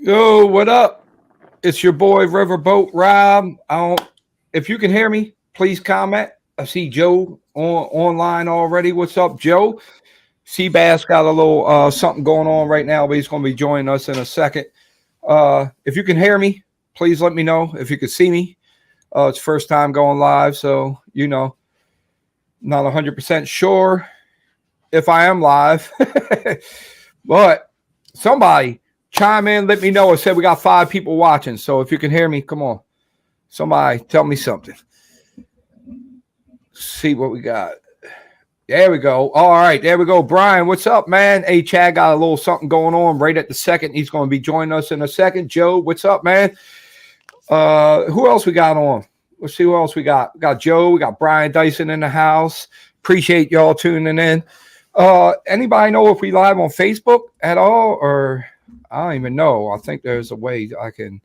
Yo, what up? It's your boy Riverboat Rob. If you can hear me, please comment. I see Joe online already. What's up, Joe? Seabass got a little something going on right now, but he's going to be joining us in a second. If you can hear me, please let me know. If you can see me, it's first time going live, so not 100% sure if I am live, but somebody chime in, let me know. I said we got 5 people watching, so if you can hear me, come on. Somebody tell me something. See what we got. There we go. All right, there we go. Brian, what's up, man? Hey, Chad got a little something going on right at the second. He's going to be joining us in a second. Joe, what's up, man? Who else we got on? Let's see who else we got. We got Joe. We got Brian Dyson in the house. Appreciate y'all tuning in. Anybody know if we live on Facebook at all, or I don't even know. I think there's a way I can.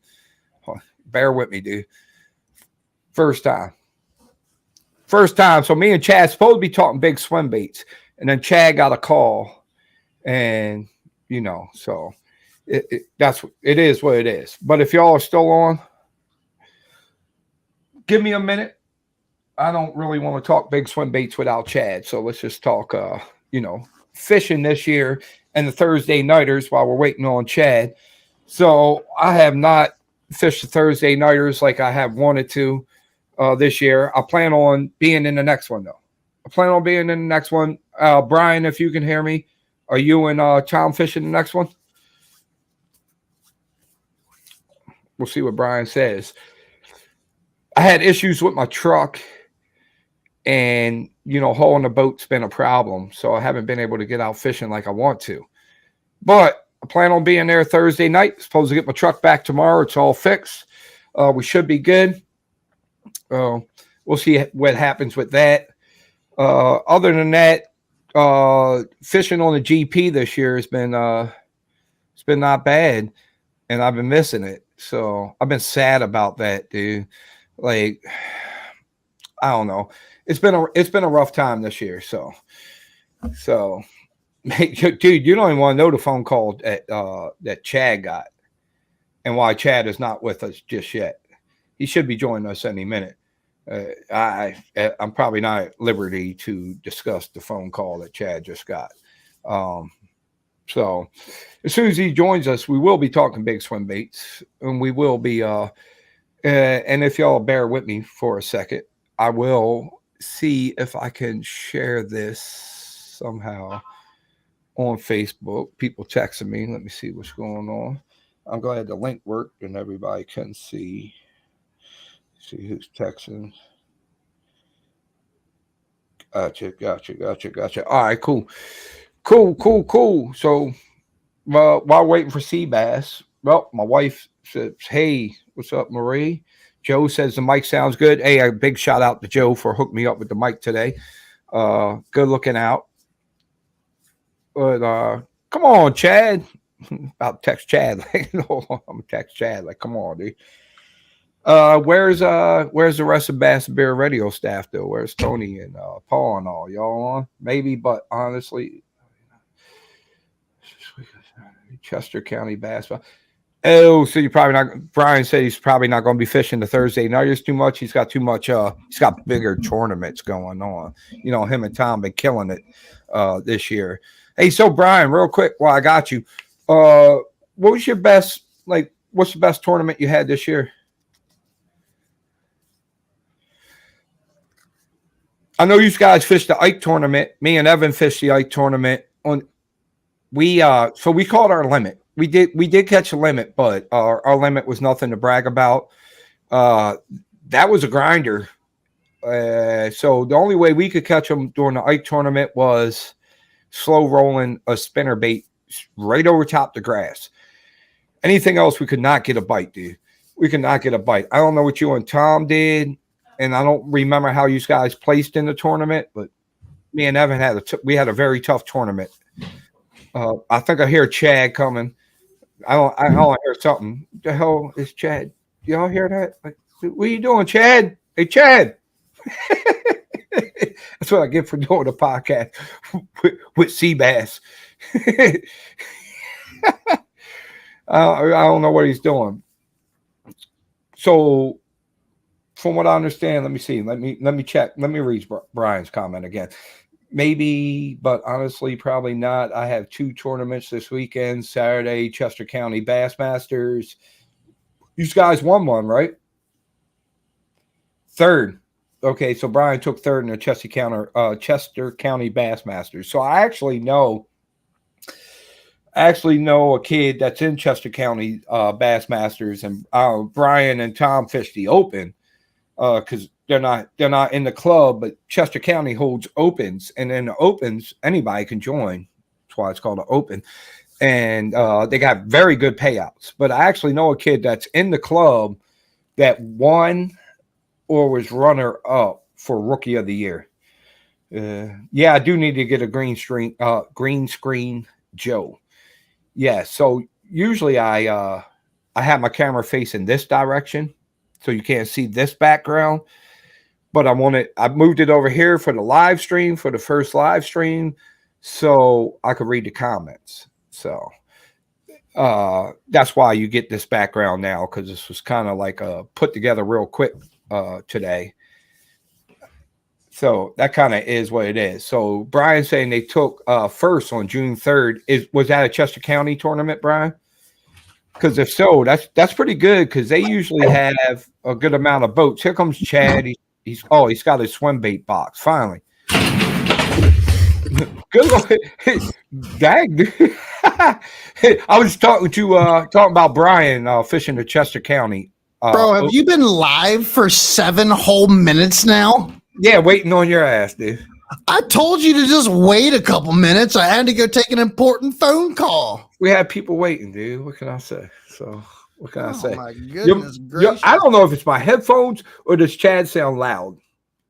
Bear with me, dude. First time. So me and Chad supposed to be talking big swim baits, and then Chad got a call, and so it is what it is. But if y'all are still on, give me a minute. I don't really want to talk big swim baits without Chad, so let's just talk, fishing this year and the Thursday nighters while we're waiting on Chad. So I have not fished the Thursday nighters like I have wanted to this year. I plan on being in the next one, though. Brian, if you can hear me, are you and Tom fishing the next one? We'll see what Brian says. I had issues with my truck, and hauling a boat's been a problem, so I haven't been able to get out fishing like I want to. But I plan on being there Thursday night. Supposed to get my truck back tomorrow. It's all fixed. We should be good. We'll see what happens with that. Other than that, fishing on the GP this year has been it's been not bad, and I've been missing it. So I've been sad about that, dude. Like, I don't know. It's been a rough time this year. So, dude, you don't even want to know the phone call that Chad got, and why Chad is not with us just yet. He should be joining us any minute. I'm probably not at liberty to discuss the phone call that Chad just got. So as soon as he joins us, we will be talking big swim baits, and we will be. And if y'all bear with me for a second, I will see if I can share this somehow on Facebook. People texting me. Let me see what's going on. I'm glad the link worked and everybody can see. See who's texting. Gotcha. All right, cool. So, while waiting for Seabass, well, my wife says, "Hey, what's up, Marie?" Joe says the mic sounds good. Hey, a big shout out to Joe for hooking me up with the mic today. Good looking out. But come on, Chad. About to text Chad. I'm gonna text Chad. Like, come on, dude. Where's the rest of Bass Bear Radio staff though? Where's Tony and Paul and all? Y'all on? Maybe, but honestly, Chester County Bass. Oh, so you probably not. Brian said he's probably not going to be fishing the Thursday nighters too much. He's got too much. He's got bigger tournaments going on. Him and Tom been killing it this year. Hey, so Brian, real quick, while I got you, what was your best? Like, what's the best tournament you had this year? I know you guys fished the Ike tournament. Me and Evan fished the Ike tournament. So we called our limit. We did catch a limit, but our limit was nothing to brag about. That was a grinder. So the only way we could catch them during the Ike tournament was slow rolling a spinner bait right over top the grass. Anything else, we could not get a bite, dude. We could not get a bite. I don't know what you and Tom did, and I don't remember how you guys placed in the tournament, but me and Evan had a very tough tournament. I think I hear Chad coming. I hear something. What the hell is Chad? Y'all hear that? Like, what are you doing, Chad? Hey, Chad. That's what I get for doing a podcast with Seabass. I don't know what he's doing. So, from what I understand, let me see. Let me check. Let me read Brian's comment again. Maybe, but honestly, probably not. I have 2 tournaments this weekend. Saturday, Chester County Bassmasters. You guys won one, right? Third. Okay, so Brian took third in the Chester County Bassmasters. So I actually know a kid that's in Chester County Bassmasters, and Brian and Tom fished the Open because they're not in the club, but Chester County holds opens, and in the opens anybody can join. That's why it's called an open, and they got very good payouts. But I actually know a kid that's in the club that won or was runner up for Rookie of the Year. Yeah, I do need to get a green screen Joe. Yeah, so usually I have my camera facing this direction, so you can't see this background. But I moved it over here for the live stream, for the first live stream, so I could read the comments. So that's why you get this background now, because this was kind of like put together real quick today. So that kind of is what it is. So Brian's saying they took first on June 3rd. Was that a Chester County tournament, Brian? Because if so, that's pretty good, because they usually have a good amount of boats. Here comes Chad. He's got his swim bait box finally. Good. Dang, dude. I was talking about Brian fishing the Chester County. Bro, have you been live for 7 whole minutes now? Yeah, waiting on your ass, dude. I told you to just wait a couple minutes. I had to go take an important phone call. We had people waiting, dude. What can I say? So, what can I say? Oh, my goodness gracious. I don't know if it's my headphones or does Chad sound loud.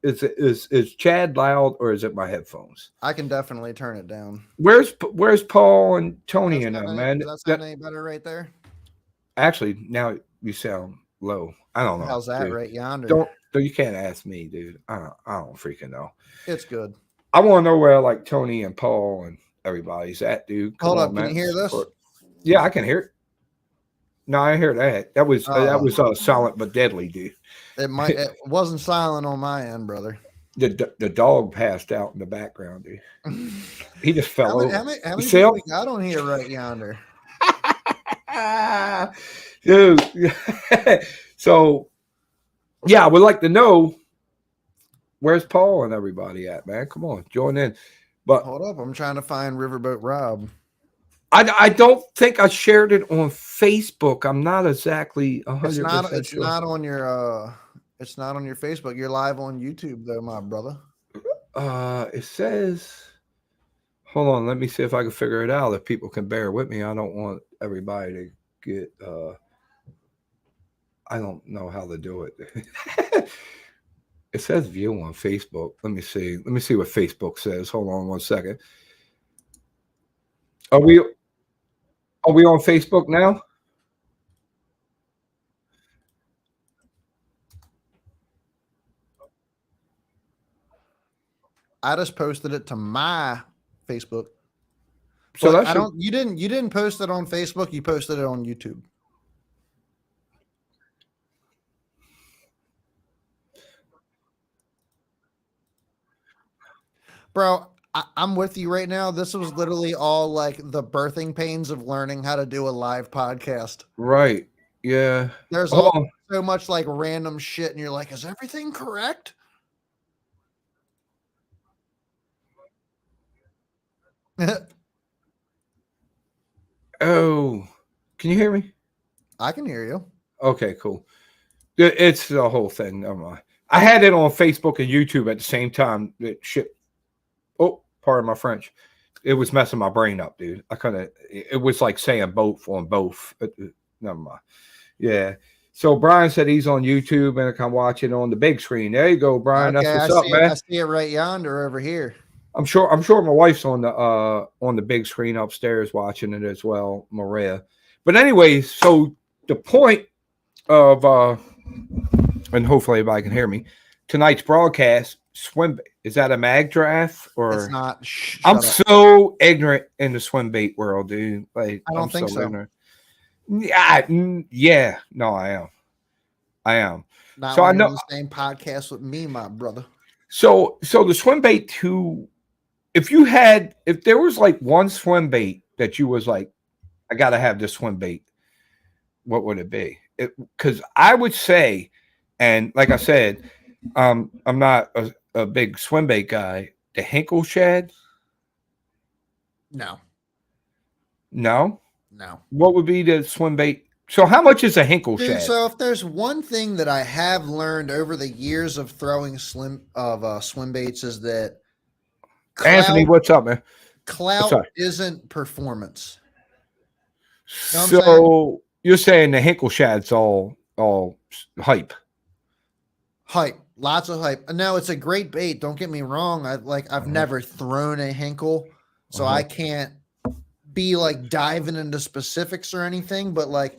Is Chad loud or is it my headphones? I can definitely turn it down. Where's Paul and Tony in there, man? Does that sound any better right there? Actually, now you sound low. I don't know. How's that, dude? Right yonder? You can't ask me, dude. I don't freaking know. It's good. I want to know where like Tony and Paul and everybody's at, dude. Hold up, can you hear this? Yeah, I can hear it. No, I hear that. That was silent but deadly, dude. It wasn't silent on my end, brother. The dog passed out in the background, dude. He just fell over. How many people we got on here right yonder? Dude. So, yeah, I would like to know where's Paul and everybody at, man. Come on, join in. But hold up, I'm trying to find Riverboat Rob. I don't think I shared it on Facebook. I'm not exactly 100%. It's not on your it's not on your Facebook. You're live on YouTube though, my brother. It says, hold on, let me see if I can figure it out. If people can bear with me, I don't want everybody to get I don't know how to do it. It says view on Facebook. Let me see what Facebook says. Hold on 1 second. Are we on Facebook now? I just posted it to my Facebook. So you didn't post it on Facebook, you posted it on YouTube. Bro, I'm with you right now. This was literally all like the birthing pains of learning how to do a live podcast. Right. Yeah. There's so much like random shit, and you're like, is everything correct? Oh, can you hear me? I can hear you. Okay, cool. It's the whole thing. Never mind. I had it on Facebook and YouTube at the same time. Oh, pardon my French. It was messing my brain up, dude. It was like saying both on both. Never mind. Yeah. So Brian said he's on YouTube and I can watch it on the big screen. There you go, Brian. Okay, that's what's up, man. I see it right yonder over here. I'm sure my wife's on the big screen upstairs watching it as well, Maria. But anyways, so the point of and hopefully everybody can hear me, tonight's broadcast, swim bait. Is that a mag draft or it's not? I'm so ignorant in the swim bait world, dude. Like I don't think so. Ignorant. Yeah, no, I am. Not So I when you're know. on the same podcast with me, my brother. So the swim bait too. If there was like one swim bait that you was like, I gotta have this swim bait, what would it be? Because I would say, and like I said, I'm not a big swim bait guy. The Hinkle shad, No, no. no. What would be the swim bait? So how much is a Hinkle Dude, shad? so if there's one thing that I have learned over the years of throwing swim baits is that Anthony, clout what's up, man? clout Sorry. isn't performance. You know what I'm saying? So you're saying the Hinkle shad's all hype? Hype, lots of hype. No, it's a great bait. Don't get me wrong. I've never thrown a Hinkle, so I can't be like diving into specifics or anything. But like,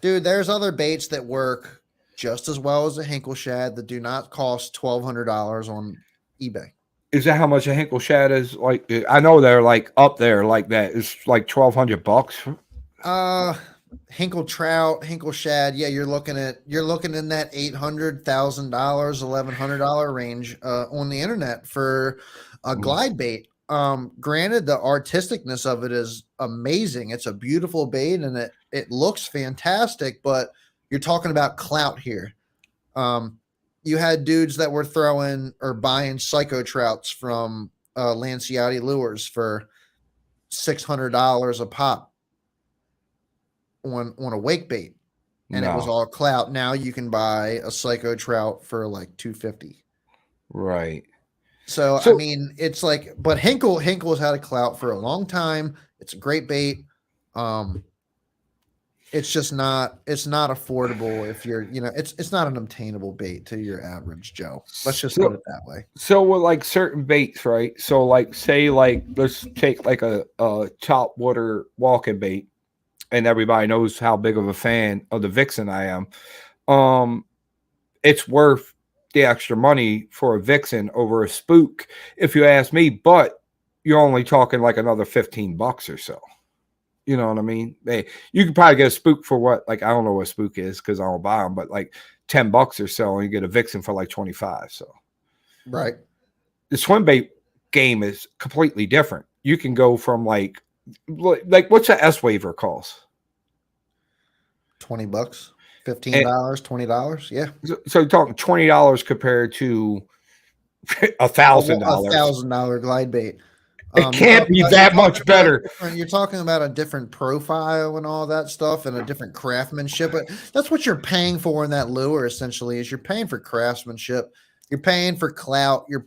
dude, there's other baits that work just as well as a Hinkle shad that do not cost $1,200 on eBay. Is that how much a Hinkle shad is? Like, I know they're like up there like that. It's like $1,200. Hinkle trout, Hinkle shad. Yeah, you're looking in that $800,000, $1,100 range on the internet for a glide bait. Granted, the artisticness of it is amazing. It's a beautiful bait and it looks fantastic, but you're talking about clout here. You had dudes that were throwing or buying psycho trouts from Lanciotti Lures for $600 a pop on a wake bait, and it was all clout. Now you can buy a psycho trout for like $250. Right. So I mean, it's like, but Hinkle's had a clout for a long time. It's a great bait. It's just not affordable if you're, it's not an obtainable bait to your average Joe. Let's just put it that way. So with like certain baits, right? So like say like let's take like a top water walking bait, and everybody knows how big of a fan of the Vixen I am. It's worth the extra money for a Vixen over a Spook, if you ask me, but you're only talking like another $15 or so. You know what I mean? You could probably get a Spook for what? Like, I don't know what a Spook is because I don't buy them, but like $10 or so, and you get a Vixen for like 25. So, right. The swim bait game is completely different. You can go from like what's an S waver cost? $20, $15, $20. Yeah. So you're talking $20 compared to $1,000. $1,000 glide bait. It can't be that much better. You're talking about a different profile and all that stuff and a different craftsmanship, but that's what you're paying for in that lure. Essentially, is you're paying for craftsmanship, you're paying for clout, you're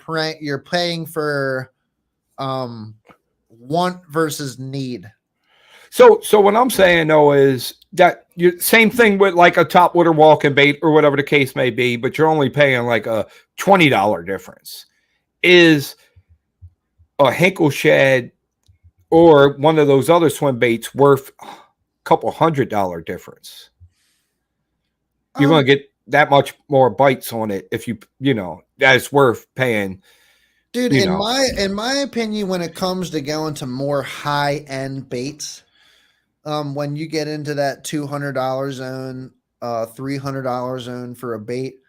paying for want versus need. So what I'm saying though is that you same thing with like a top water walking bait or whatever the case may be, but you're only paying like a $20 difference. Is a Hinkle shad or one of those other swim baits worth a couple $100 difference? You're going to get that much more bites on it if that's worth paying. Dude, in my opinion, when it comes to going to more high end baits, when you get into that $200 zone, $300 zone for a bait,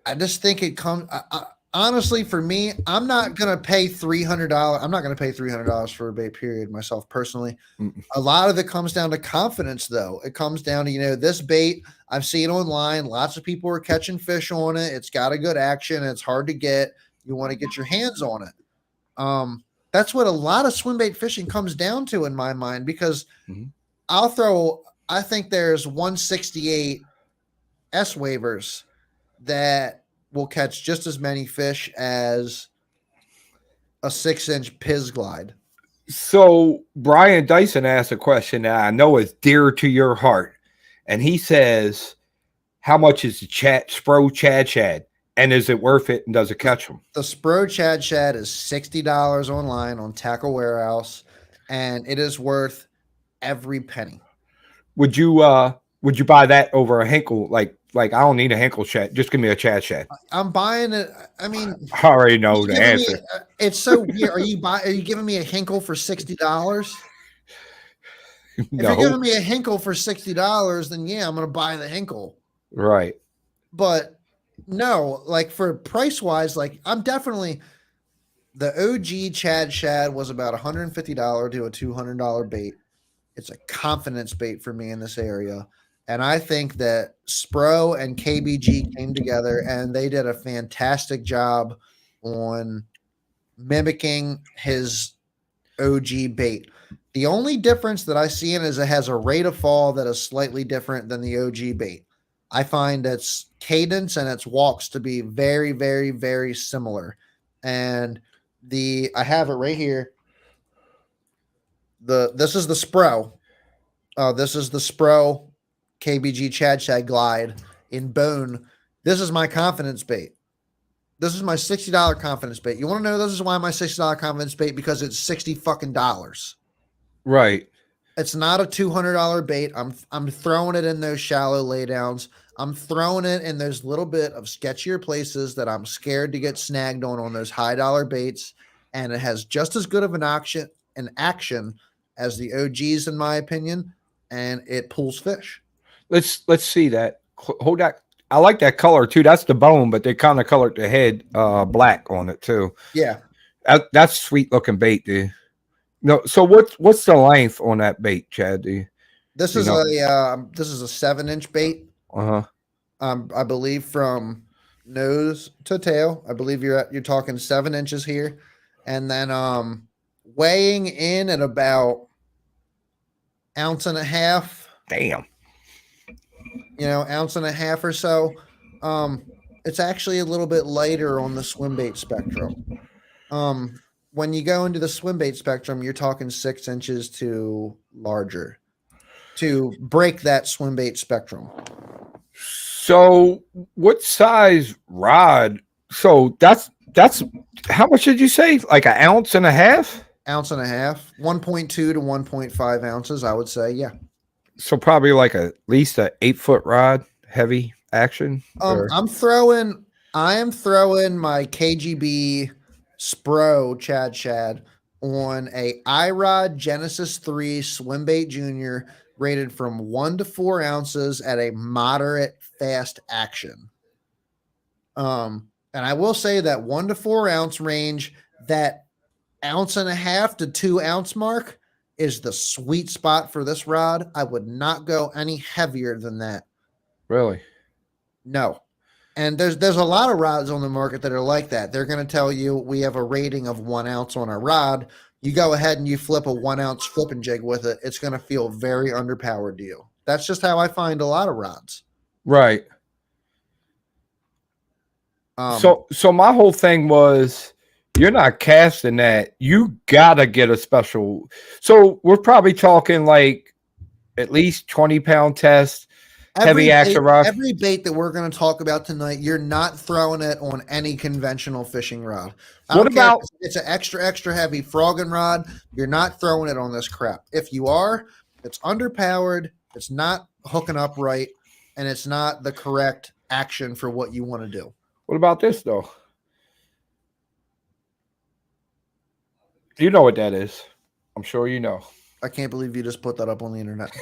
I just think it comes. Honestly, for me, I'm not gonna pay $300. I'm not gonna pay $300 for a bait. Period. Myself personally, a lot of it comes down to confidence, though. It comes down to this bait. I've seen online. Lots of people are catching fish on it. It's got a good action. It's hard to get. You want to get your hands on it. That's what a lot of swim bait fishing comes down to in my mind, because I think there's 168 S waivers that will catch just as many fish as a 6-inch Piz Glide. So Brian Dyson asked a question that I know is dear to your heart. And he says, how much is the Spro Chad Shad? And is it worth it? And does it catch them? The Spro Chad Shad is $60 online on Tackle Warehouse, and it is worth every penny. Would you buy that over a Hinkle? Like I don't need a Hinkle shad. Just give me a Chad Shad. I'm buying it. I mean, I already know the answer. It's so weird. Are you giving me a Hinkle for $60? If you're giving No. me a Hinkle for $60, then yeah, I'm gonna buy the Hinkle. Right. But no, like for price wise, like I'm definitely the OG Chad Shad was about $150 to a $200 bait. It's a confidence bait for me in this area. And I think that Spro and KBG came together and they did a fantastic job on mimicking his OG bait. The only difference that I see in it is it has a rate of fall that is slightly different than the OG bait. I find its cadence and its walks to be very, very, very similar. And I have it right here. This is the Spro. This is the Spro KBG Chad Shad Glide in bone. This is my confidence bait. This is my $60 confidence bait. You want to know this is why my $60 confidence bait? Because it's $60 fucking dollars. Right. It's not a $200 bait. I'm throwing it in those shallow laydowns. I'm throwing it in those little bit of sketchier places that I'm scared to get snagged on those high dollar baits. And it has just as good of an action as the OGs, in my opinion, and it pulls fish. Let's see that. Hold that. I like that color too. That's the bone, but they kind of colored the head black on it too. Yeah. That's sweet looking bait, dude. No, so what's the length on that bait, Chad? This is a 7-inch bait. Uh-huh. I believe from nose to tail. I believe you're talking 7 inches here. And then weighing in at about 1.5 ounces. Damn. Ounce and a half or so. It's actually a little bit lighter on the swim bait spectrum. When you go into the swim bait spectrum, you're talking 6 inches to larger to break that swim bait spectrum. So what size rod? So that's how much did you say? Like 1.5 ounces? 1.5 ounces, 1.2 to 1.5 ounces, I would say. Yeah. So probably like at least a 8-foot rod, heavy action. I am throwing my KGB Spro Chad Shad on a iRod Genesis 3 swim bait junior rated from 1 to 4 ounces at a moderate fast action. And I will say that 1 to 4 ounce range, that 1.5 ounce to 2 ounce mark is the sweet spot for this rod. I would not go any heavier than that. Really? No. And there's a lot of rods on the market that are like that. They're going to tell you we have a rating of 1 ounce on our rod. You go ahead and you flip a 1 ounce flipping jig with it. It's going to feel very underpowered to you. That's just how I find a lot of rods. Right. So my whole thing was, you're not casting that. You gotta get a special. So we're probably talking like at least 20-pound test, heavy action rod. Every bait that we're going to talk about tonight, you're not throwing it on any conventional fishing rod. What about it's an extra heavy frogging rod? You're not throwing it on this crap. If you are, it's underpowered. It's not hooking up right, and it's not the correct action for what you want to do. What about this though? You know what that is. I'm sure you know. I can't believe you just put that up on the internet.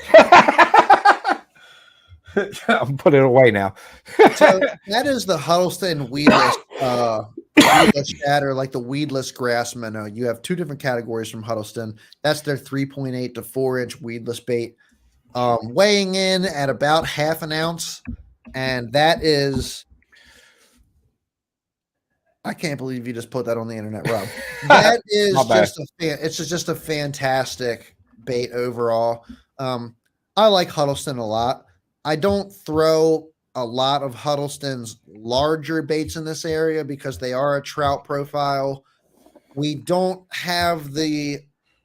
I'm putting it away now. So that is the Huddleston weedless shad, or like the weedless grass minnow. You have 2 different categories from Huddleston. That's their 3.8 to 4-inch weedless bait, weighing in at about 1/2 ounce, and that is. I can't believe you just put that on the internet, Rob. That is just a fantastic bait overall. I like Huddleston a lot. I don't throw a lot of Huddleston's larger baits in this area because they are a trout profile. We don't have the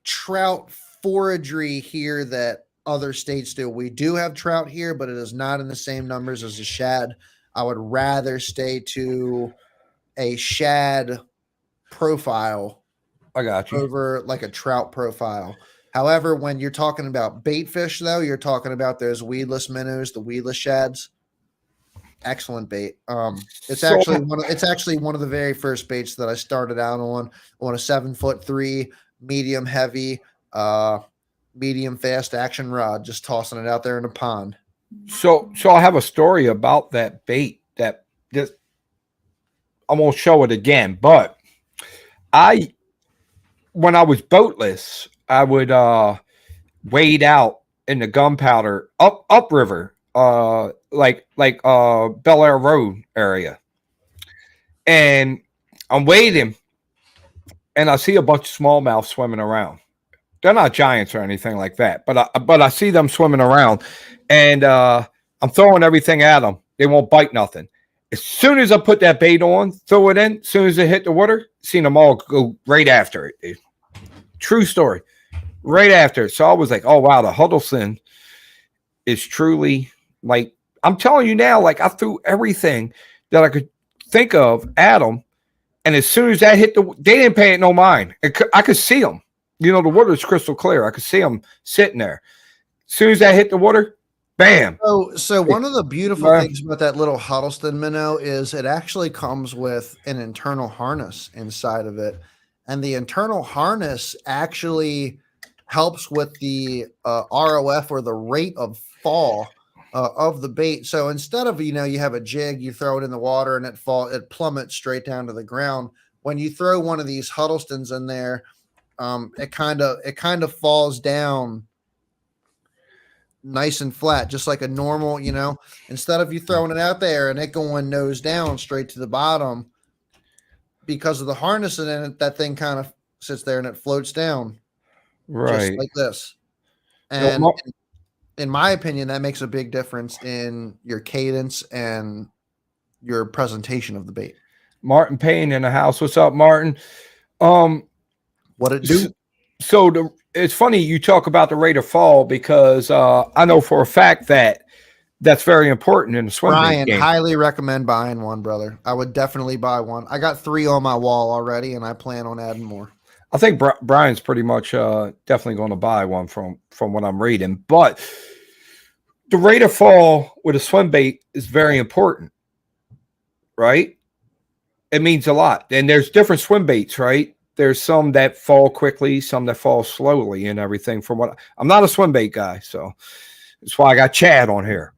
trout foragery here that other states do. We do have trout here, but it is not in the same numbers as a shad. I would rather stay to a shad profile. I got you. Over like a trout profile. However, when you're talking about bait fish, though, you're talking about those weedless minnows, the weedless shads. Excellent bait. It's actually one of the very first baits that I started out on a 7'3" medium heavy. medium fast action rod, just tossing it out there in the pond. So I have a story about that bait that just I won't show it again, but I when I was boatless, I would wade out in the gunpowder upriver, like Bel Air Road area, and I'm wading, and I see a bunch of smallmouth swimming around. They're not giants or anything like that, but I see them swimming around, and I'm throwing everything at them. They won't bite nothing. As soon as I put that bait on, throw it in. As soon as it hit the water, seen them all go right after it. Dude. True story. Right after. So I was like, oh wow, the Huddleston is truly like I'm telling you now. Like I threw everything that I could think of at them, and as soon as that hit they didn't pay it no mind. I could see them. You know, the water's crystal clear. I could see them sitting there. As soon as that hit the water, bam. So one of the beautiful things about that little Huddleston minnow is it actually comes with an internal harness inside of it. And the internal harness actually helps with the ROF, or the rate of fall of the bait. So instead of, you have a jig, you throw it in the water and it plummets straight down to the ground. When you throw one of these Huddlestons in there, it kind of falls down nice and flat, just like a normal, instead of you throwing it out there and it going nose down straight to the bottom, because of the harness in it, that thing kind of sits there and it floats down just like this. And in my opinion, that makes a big difference in your cadence and your presentation of the bait. Martin Payne in the house. What's up, Martin? What it do? So it's funny you talk about the rate of fall, because I know for a fact that's very important in the swim Brian, game. Highly recommend buying one, brother. I would definitely buy one. I got 3 on my wall already, and I plan on adding more. I think Brian's pretty much definitely going to buy one from what I'm reading. But the rate of fall with a swim bait is very important, right? It means a lot. And there's different swim baits, right? There's some that fall quickly, some that fall slowly, and everything. I'm not a swim bait guy, so that's why I got Chad on here.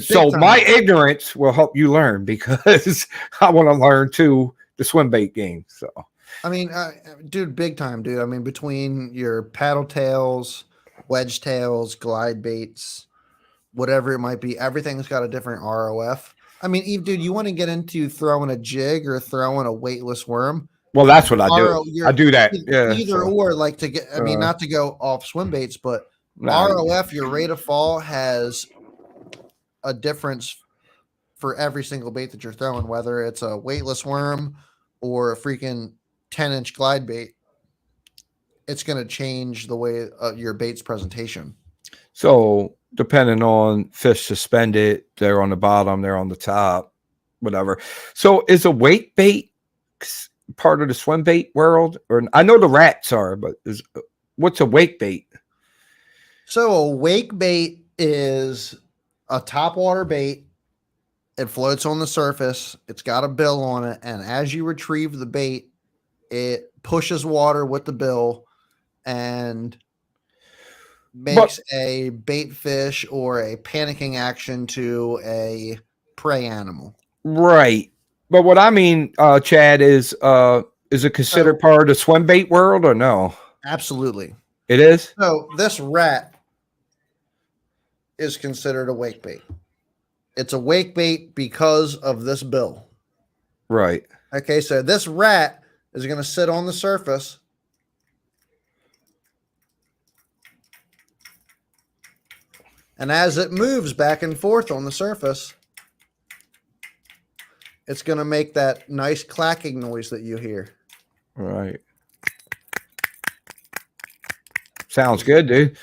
So my ignorance will help you learn, because I want to learn too the swim bait game. So I mean, dude, big time, dude. I mean, between your paddle tails, wedge tails, glide baits, whatever it might be, everything's got a different ROF. I mean, Eve, dude, you want to get into throwing a jig or throwing a weightless worm? Well, that's what I do. I do that. Yeah. Either or, like to get. I mean, not to go off swim baits, but ROF, your rate of fall has a difference for every single bait that you're throwing, whether it's a weightless worm or a freaking 10-inch glide bait. It's going to change the way your bait's presentation. So depending on fish suspended, they're on the bottom, they're on the top, whatever. So is a wake bait part of the swim bait world? Or I know the rats are, but what's a wake bait? So a wake bait is a topwater bait. It floats on the surface. It's got a bill on it. And as you retrieve the bait, it pushes water with the bill and makes a bait fish or a panicking action to a prey animal. Right. But what I mean, Chad, is it considered part of the swim bait world or no? Absolutely. It is? So this rat is considered a wake bait. It's a wake bait because of this bill. Right. Okay, so this rat is going to sit on the surface. And as it moves back and forth on the surface, it's going to make that nice clacking noise that you hear. Right. Sounds good, dude.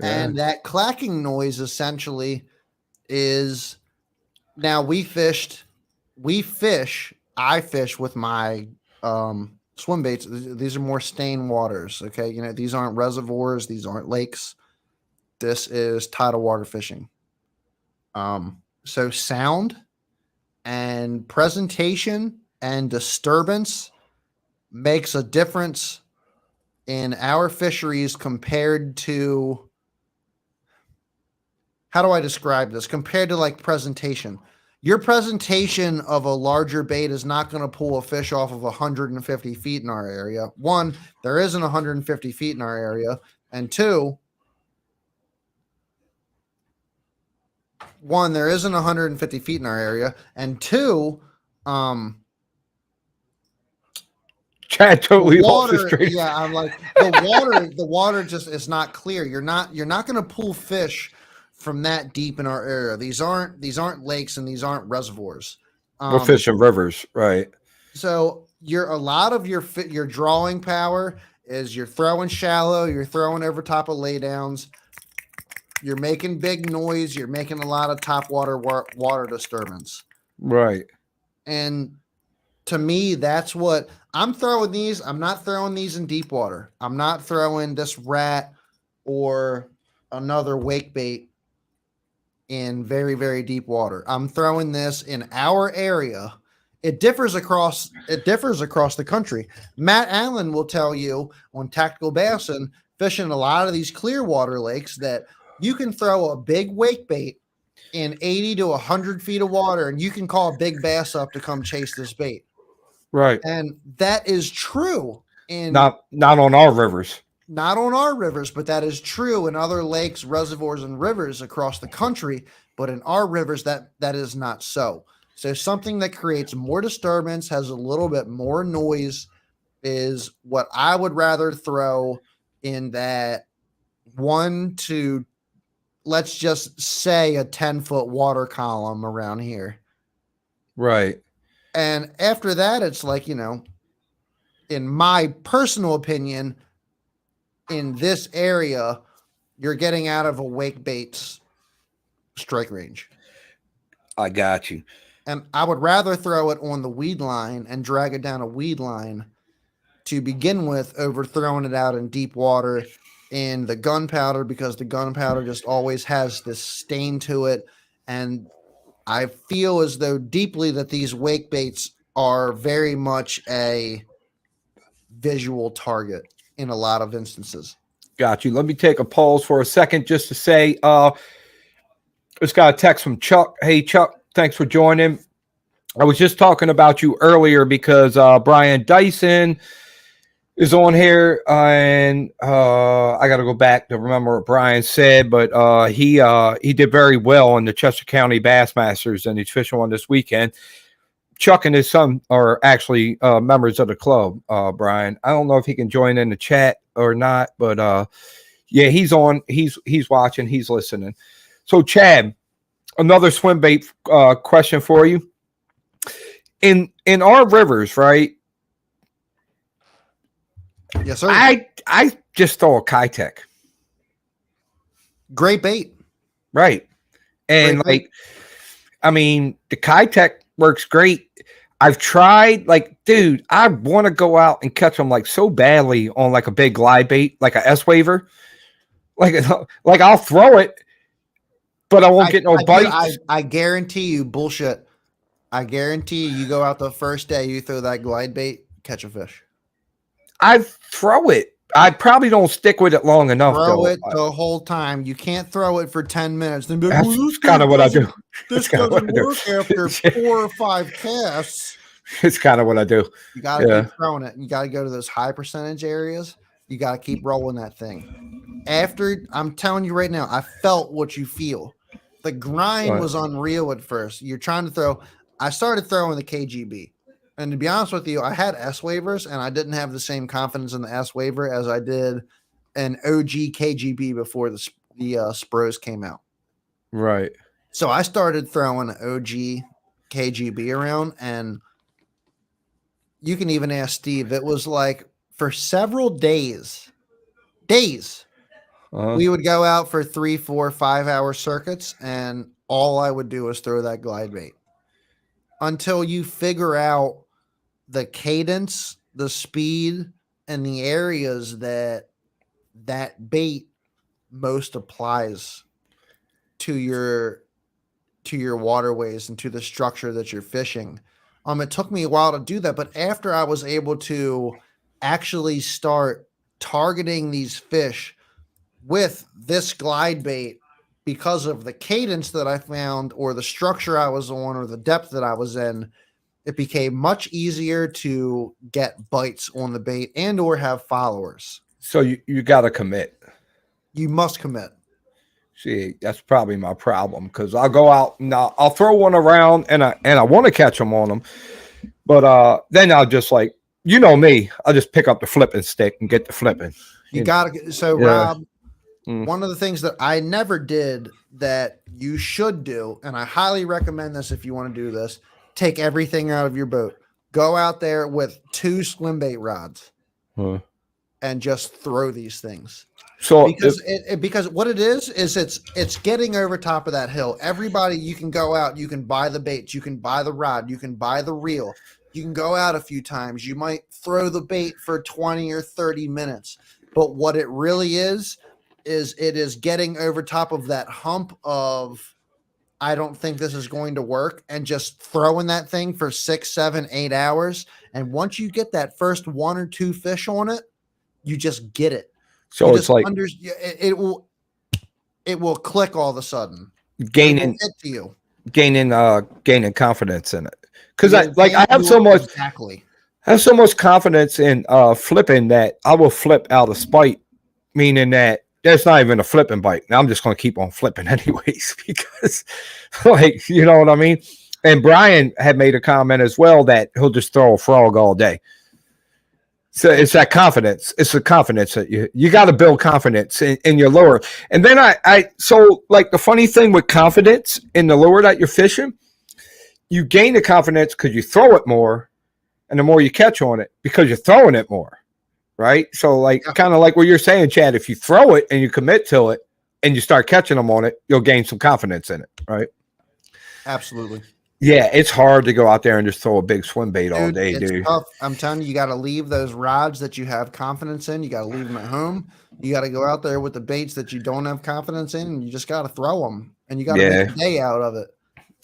And that clacking noise essentially is, now I fish with my swim baits. These are more stained waters. Okay. These aren't reservoirs. These aren't lakes. This is tidal water fishing. So sound and presentation and disturbance makes a difference in our fisheries compared to, how do I describe this? Compared to like presentation. Your presentation of a larger bait is not going to pull a fish off of 150 feet in our area. One, there isn't 150 feet in our area. And two, there isn't 150 feet in our area. And two, Chad totally lost his water, train. yeah, I'm like the water just is not clear. You're not going to pull fish from that deep in our area. These aren't lakes and these aren't reservoirs. We're fishing rivers, right? So a lot of your drawing power is you're throwing shallow, you're throwing over top of laydowns, you're making big noise, you're making a lot of top water disturbance, right? And to me, that's what I'm throwing these. I'm not throwing these in deep water. I'm not throwing this rat or another wake bait in very, very deep water. I'm throwing this in our area. It differs across the country. Matt Allen will tell you on Tactical Bassin, fishing a lot of these clear water lakes, that you can throw a big wake bait in 80 to 100 feet of water and you can call a big bass up to come chase this bait. Right. And that is true in not on our rivers. Not on our rivers, but that is true in other lakes, reservoirs, and rivers across the country. But in our rivers, that is not so. So something that creates more disturbance, has a little bit more noise, is what I would rather throw in that 1 to, let's just say, a 10-foot water column around here. Right. And after that, it's like, in my personal opinion, in this area, you're getting out of a wake bait's strike range. I got you. And I would rather throw it on the weed line and drag it down a weed line to begin with over throwing it out in deep water in the gunpowder, because the gunpowder just always has this stain to it. And I feel as though deeply that these wake baits are very much a visual target in a lot of instances. Got you. Let me take a pause for a second just to say, just got a text from Chuck. Hey, Chuck, thanks for joining. I was just talking about you earlier because Brian Dyson is on here, and I got to go back to remember what Brian said, but he did very well in the Chester County Bassmasters, and he's fishing one this weekend. Chuck and his son are actually members of the club, Brian. I don't know if he can join in the chat or not, but yeah, he's on. He's watching. He's listening. So, Chad, another swim bait question for you. In our rivers, right? Yes, sir. I just throw a Kitech. Great bait. Right. And Great bait. I mean, the Kitech works great. I've tried, dude, I want to go out and catch them so badly on a big glide bait, like a S-Waver. Like I'll throw it, but I won't get no bites. I guarantee you, bullshit. I guarantee you go out the first day, you throw that glide bait, catch a fish. I throw it. I probably don't stick with it long enough. Throw it the whole time. You can't throw it for 10 minutes. Then that's kind of what I do. This doesn't work after 4 or 5 casts. It's kind of what I do. You got to keep throwing it. You got to go to those high percentage areas. You got to keep rolling that thing. After, I'm telling you right now, I felt what you feel. The grind was unreal at first. You're trying to throw. I started throwing the KGB. And to be honest with you, I had S-Wavers, and I didn't have the same confidence in the S-Waver as I did an OG KGB before the Spros came out. Right. So I started throwing OG KGB around, and you can even ask Steve. It was like for several days, we would go out for 3, 4, 5 hour circuits, and all I would do was throw that glide bait until you figure out the cadence, the speed, and the areas that bait most applies to your waterways and to the structure that you're fishing. It took me a while to do that, but after I was able to actually start targeting these fish with this glide bait because of the cadence that I found or the structure I was on or the depth that I was in. It became much easier to get bites on the bait and or have followers. So you got to commit. You must commit. See, that's probably my problem because I'll go out and I'll throw one around and I want to catch them on them, but then I'll just like, you know me, I'll just pick up the flipping stick and get the flipping. You got to. So Yeah. Rob, one of the things that I never did that you should do, and I highly recommend this if you want to do this, take everything out of your boat. Go out there with 2 swim bait rods and just throw these things. So Because what it is it's getting over top of that hill. Everybody, you can go out, you can buy the baits, you can buy the rod, you can buy the reel, you can go out a few times, you might throw the bait for 20 or 30 minutes. But what it really is it is getting over top of that hump of I don't think this is going to work, and just throwing that thing for 6, 7, 8 hours. And once you get that first 1 or 2 fish on it, you just get it. So it's like it will click all of a sudden. gaining confidence in it. Because I have so much confidence in flipping that I will flip out of spite, meaning that there's not even a flipping bite. Now I'm just going to keep on flipping anyways because, like, you know what I mean? And Brian had made a comment as well that he'll just throw a frog all day. So it's that confidence. It's the confidence that you got to build confidence in your lure. And then so like the funny thing with confidence in the lure that you're fishing, you gain the confidence because you throw it more, and the more you catch on it because you're throwing it more, right? So like kind of like what you're saying, Chad, if you throw it and you commit to it and you start catching them on it, you'll gain some confidence in it, right? Absolutely. Yeah, it's hard to go out there and just throw a big swim bait all day, dude. Tough. I'm telling you, you got to leave those rods that you have confidence in. You got to leave them at home. You got to go out there with the baits that you don't have confidence in, and you just got to throw them, and you got to make a day out of it.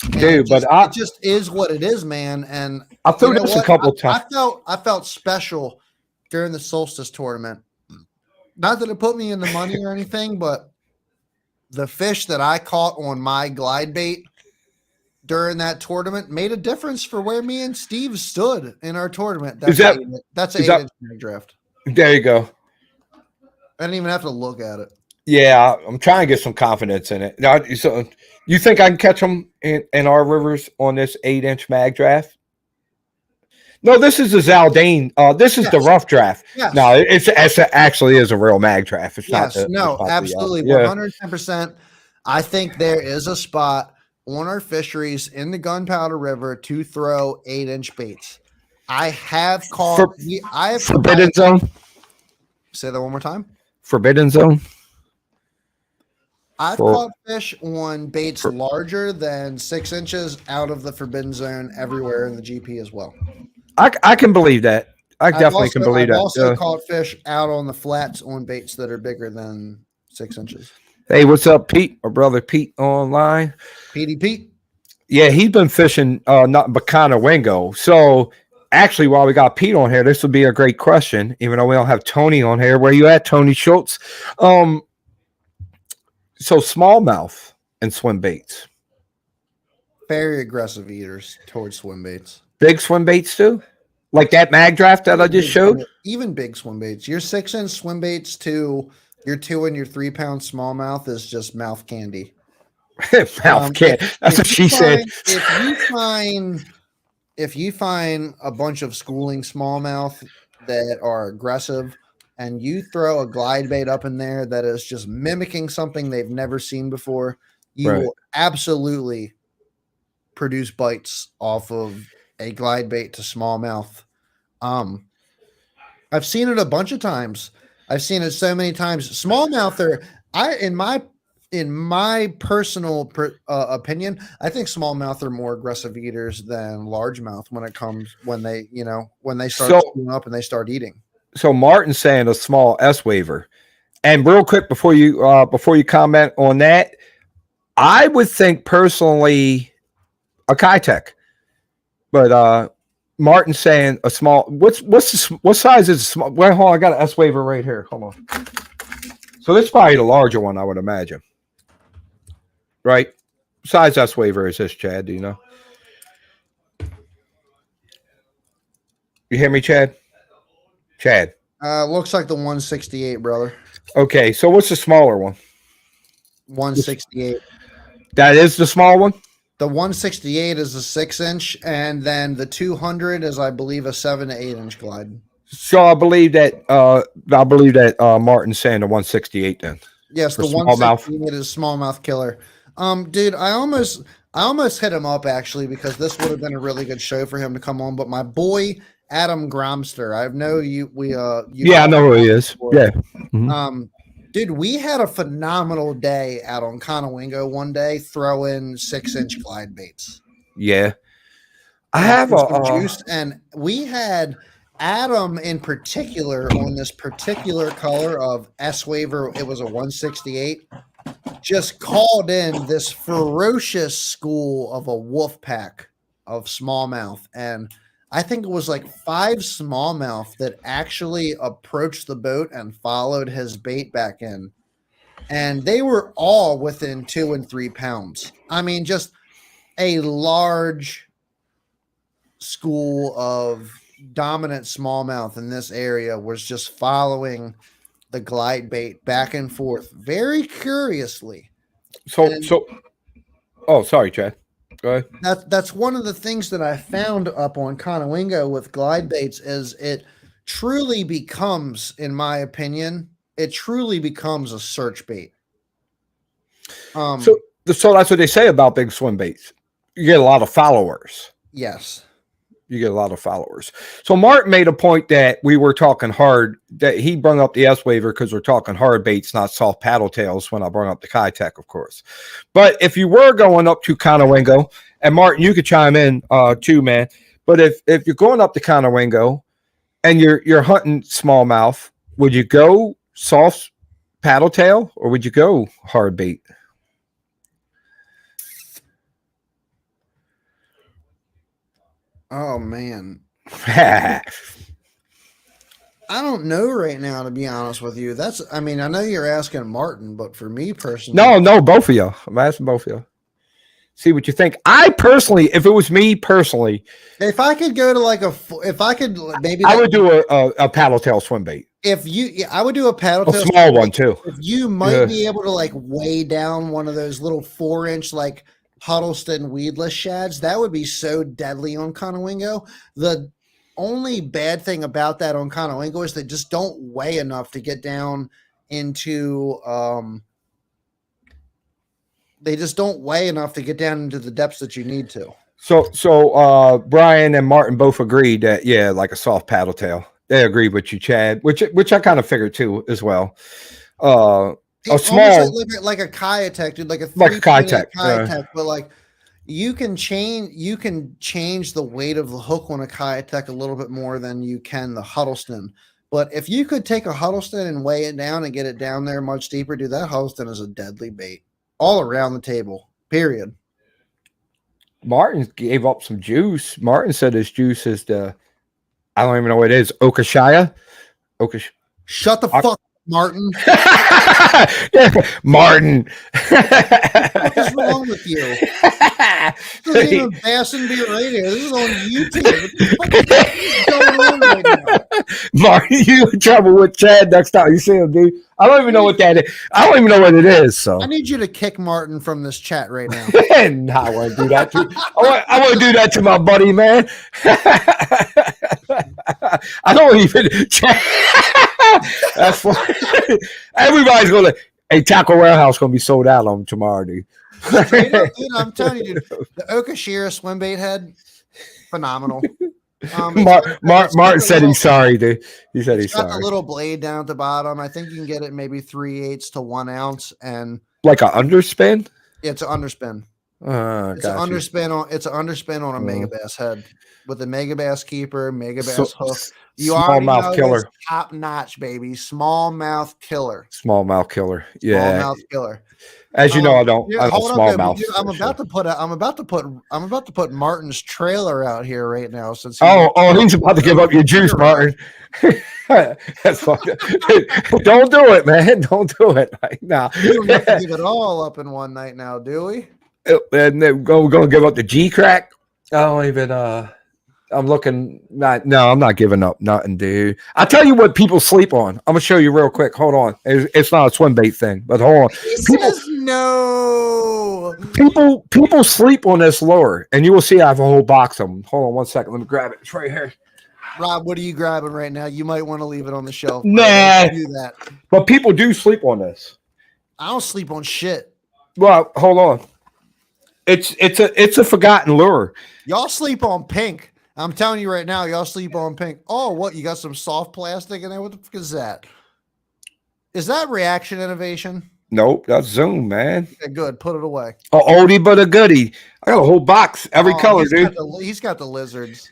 And dude, it just is what it is, man. And I threw this a couple times. I felt special during the solstice tournament. Not that it put me in the money or anything, but the fish that I caught on my glide bait during that tournament made a difference for where me and Steve stood in our tournament. That's an 8-inch mag draft. There you go. I didn't even have to look at it. Yeah, I'm trying to get some confidence in it. Now, so you think I can catch them in our rivers on this 8-inch mag draft? No, this is the Zaldane. This is the rough draft. Yes. No, it actually is a real mag draft. It's not. Absolutely, 110%. I think there is a spot on our fisheries in the Gunpowder River to throw 8-inch baits. I have caught. Forbidden Zone. Say that one more time. Forbidden Zone. I've caught fish on baits larger than 6 inches out of the Forbidden Zone everywhere in the GP as well. I can believe that. I definitely can believe that. I've also caught fish out on the flats on baits that are bigger than 6 inches. Hey, what's up, Pete? Our brother Pete online. Pete. Yeah, he's been fishing nothing but kind of Wingo. So actually, while we got Pete on here, this would be a great question, even though we don't have Tony on here. Where you at, Tony Schultz? So smallmouth and swim baits. Very aggressive eaters towards swim baits. Big swim baits too? Like that mag draft that I just showed? Even big swim baits. Your 6-inch swim baits to your 2 and your 3 pound smallmouth is just mouth candy. Mouth candy. That's what she said. If you find a bunch of schooling smallmouth that are aggressive and you throw a glide bait up in there that is just mimicking something they've never seen before, you will absolutely produce bites off of a glide bait to smallmouth. I've seen it a bunch of times. I've seen it so many times. Smallmouth in my personal opinion, I think smallmouth are more aggressive eaters than largemouth when they start shooting up and they start eating. So Martin's saying a small S waiver. And real quick before you comment on that, I would think personally a Kitech. But Martin saying a small. What size is a small? Well, hold on, I got an S waiver right here. Hold on. So this is probably the larger one, I would imagine. Right? Size S waiver is this, Chad? Do you know? You hear me, Chad? Chad. Looks like the 168, brother. Okay, so what's the smaller one? 168. That is the small one? The 168 is a 6-inch, and then the 200 is, I believe, a 7 to 8 inch glide. So I believe that Martin's saying the 168 then. Yes, the 168 is smallmouth killer. Dude, I almost hit him up actually because this would have been a really good show for him to come on. But my boy Adam Gromster, I know you. I know who he is. Yeah. Mm-hmm. Dude, we had a phenomenal day out on Conowingo one day throwing 6-inch glide baits. Yeah, I have a juice, and we had Adam in particular on this particular color of S waiver. It was a 168. Just called in this ferocious school of a wolf pack of smallmouth, and I think it was like 5 smallmouth that actually approached the boat and followed his bait back in. And they were all within 2 and 3 pounds. I mean, just a large school of dominant smallmouth in this area was just following the glide bait back and forth very curiously. Oh, sorry, Chad. Go ahead. That's one of the things that I found up on Conowingo with glide baits is it truly becomes, in my opinion, it truly becomes a search bait. So that's what they say about big swim baits. You get a lot of followers. Yes. You get a lot of followers. So Martin made a point that we were talking hard, that he brought up the S waiver because we're talking hard baits, not soft paddle tails, when I brought up the Kitech, of course. But if you were going up to Conowingo, and Martin, you could chime in too, man. But if you're going up to Conowingo and you're hunting smallmouth, would you go soft paddle tail or would you go hard bait? Oh man. I don't know right now, to be honest with you. I know you're asking Martin, but for me personally. No, both of you. I'm asking both of you. See what you think. I personally, if it was me personally. If I could go to I would do a paddle tail swim bait. I would do a paddle tail. A small one too. If you might be able to weigh down one of those little 4-inch Huddleston weedless shads, that would be so deadly on Conowingo. The only bad thing about that on Conowingo is they just don't weigh enough to get down into the depths that you need to. So Brian and Martin both agreed that like a soft paddle tail. They agreed with you, Chad, which I kind of figured too as well. A small, like a Kitech, dude, like a Kitech, but you can change the weight of the hook on a Kitech a little bit more than you can the Huddleston. But if you could take a Huddleston and weigh it down and get it down there much deeper, dude, that Huddleston is a deadly bait all around the table. Period. Martin gave up some juice. Martin said his juice is I don't even know what it is. Okashia. Shut the fuck. Martin. Martin. What is wrong with you? This isn't even Bass and Beer Radio. This is on YouTube. What is going on right now? Martin, you in trouble with Chad next time you see him, dude. I don't even know what that is. I don't even know what it is. So I need you to kick Martin from this chat right now. No, I want to do that to I want to do that to my buddy, man. I don't even That's funny. Everybody's gonna. Hey, Tackle Warehouse gonna be sold out on tomorrow, dude. Straight up, dude, I'm telling you, dude, the Okashira swim bait head, phenomenal. Martin said he's sorry, dude. He said he's sorry. Got a little blade down at the bottom. I think you can get it maybe 3/8 to 1 ounce, and like an underspin. Yeah, it's an underspin. It's an underspin on a Megabass head with a Megabass keeper, Megabass hook. You already know killer. Top notch, baby. Smallmouth killer. Smallmouth killer. Yeah. Smallmouth killer. As you know, I don't smallmouth. I'm about to put Martin's trailer out here right now. Since he's about to give up your juice, Martin. That's fucking. Don't do it, man. Don't do it right now. We don't have to give it all up in one night now, do we? And then we're gonna give up the G crack. I don't even. I'm looking. I'm not giving up nothing, dude. I'll tell you what people sleep on. I'm gonna show you real quick. Hold on. It's not a swim bait thing, but hold on. No. People sleep on this lure, and you will see I have a whole box of them. Hold on 1 second. Let me grab it. It's right here. Rob, what are you grabbing right now? You might want to leave it on the shelf. Nah. Do that. But people do sleep on this. I don't sleep on shit. Well, hold on. It's a forgotten lure. Y'all sleep on pink. I'm telling you right now, y'all sleep on pink. Oh, what? You got some soft plastic in there? What the fuck is that? Is that Reaction Innovation? Nope, that's Zoom, man. Okay, good. Put it away. A oldie but a goodie. I got a whole box, every color, dude. He's got the lizards.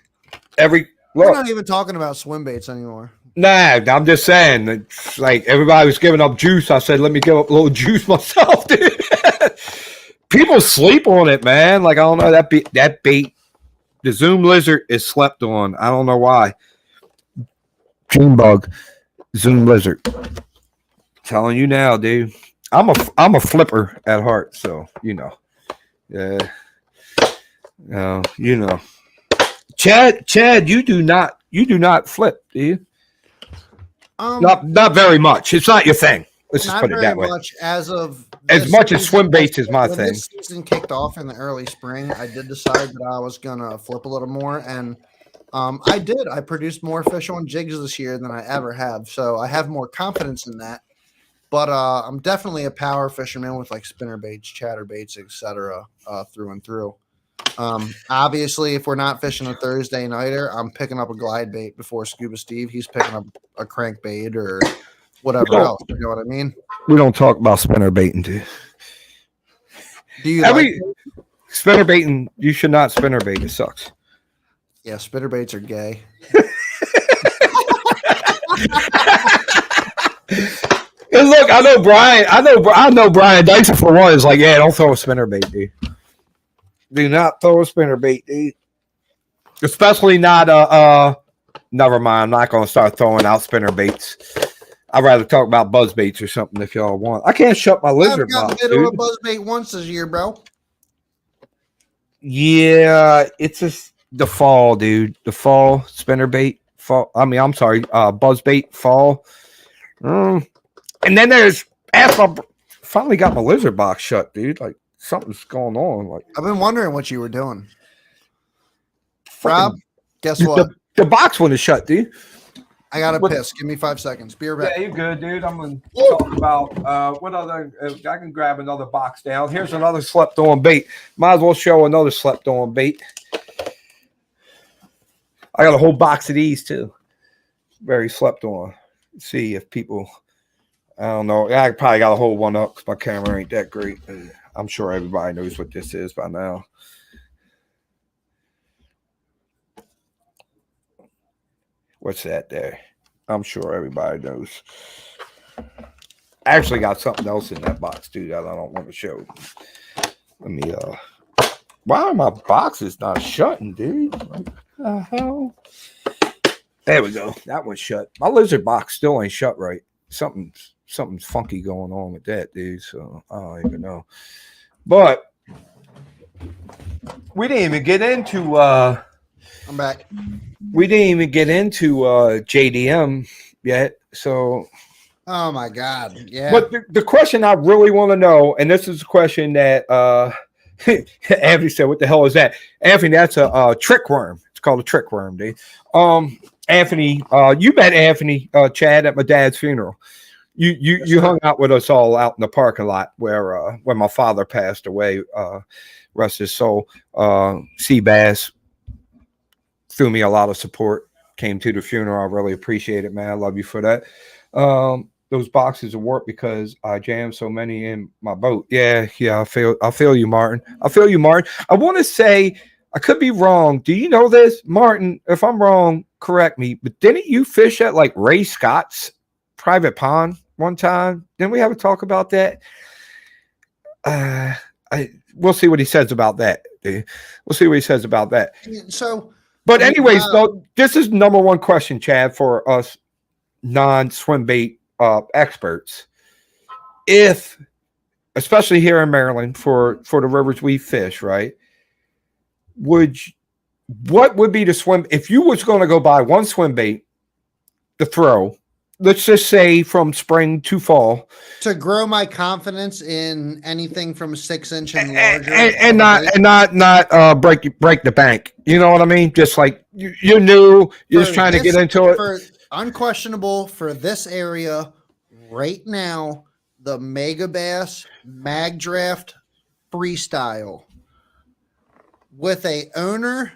We're not even talking about swim baits anymore. Nah, I'm just saying. It's like everybody was giving up juice. I said, let me give up a little juice myself, dude. People sleep on it, man. Like, I don't know, that bait. The Zoom lizard is slept on. I don't know why. Dream bug, Zoom lizard. Telling you now, dude. I'm a flipper at heart, so you know. Yeah. You know. Chad, you do not flip, do you? Not very much. It's not your thing. Let's just put it that way. Not very much as much as swim baits is my thing. This season kicked off in the early spring, I did decide that I was gonna flip a little more, and I did. I produced more fish on jigs this year than I ever have, so I have more confidence in that. But I'm definitely a power fisherman with like spinner baits, chatter baits, etc. Through and through. Obviously, if we're not fishing a Thursday nighter, I'm picking up a glide bait before Scuba Steve. He's picking up a crankbait or whatever else. You know what I mean? We don't talk about spinner baiting, dude. Do you spinner baiting? You should not spinner bait. It sucks. Yeah, spinner baits are gay. And look, I know Brian Dyson for one is like, yeah, don't throw a spinner bait, dude. Do not throw a spinner bait, dude. Especially not never mind. I'm not gonna start throwing out spinner baits. I'd rather talk about buzz baits or something if y'all want. I can't shut my lizard box, dude. I've got a buzz bait once this year, bro. Yeah, it's just the fall, dude. The fall spinner bait. Fall. I mean, I'm sorry, buzz bait fall. And then there's after I finally got my lizard box shut, dude. Like something's going on. Like I've been wondering what you were doing. Rob, guess what? The box one is shut, dude. I gotta piss. Give me 5 seconds. Be right back. Yeah, you good, dude. I'm gonna talk about what other. I can grab another box down. Here's another slept-on bait. Might as well show another slept-on bait. I got a whole box of these too. Very slept-on. See if people. I don't know. I probably got a whole one up because my camera ain't that great. I'm sure everybody knows what this is by now. What's that there? I'm sure everybody knows. I actually got something else in that box too that I don't want to show. Let me why are my boxes not shutting, dude? What the hell? There we go. That one's shut. My lizard box still ain't shut right. Something's funky going on with that, dude. So I don't even know. But we didn't even get into I'm back. We didn't even get into JDM yet. So oh my God. Yeah. But the question I really want to know, and this is a question that Anthony said, what the hell is that? Anthony, that's a trick worm. It's called a trick worm, dude. Anthony, you met Anthony Chad at my dad's funeral. You hung out with us all out in the parking lot where when my father passed away, rest his soul. Seabass threw me a lot of support, came to the funeral. I really appreciate it, man. I love you for that. those boxes of work because I jammed so many in my boat. Yeah, I feel you, Martin. I feel you, Martin. I want to say I could be wrong. Do you know this, Martin? If I'm wrong, correct me. But didn't you fish at like Ray Scott's private pond one time? Didn't we have a talk about that? We'll see what he says about that. We'll see what he says about that. So, but anyways, no, this is number one question, Chad, for us non-swim bait experts. If, especially here in Maryland, for the rivers we fish, right? What would be the swim if you was going to go buy one swim bait to throw? Let's just say from spring to fall, to grow my confidence in anything from 6 inch and larger, and not break the bank. You know what I mean? Just like you're new, you're just trying to get into it. For unquestionable for this area right now, the Megabass Mag Draft Freestyle with a owner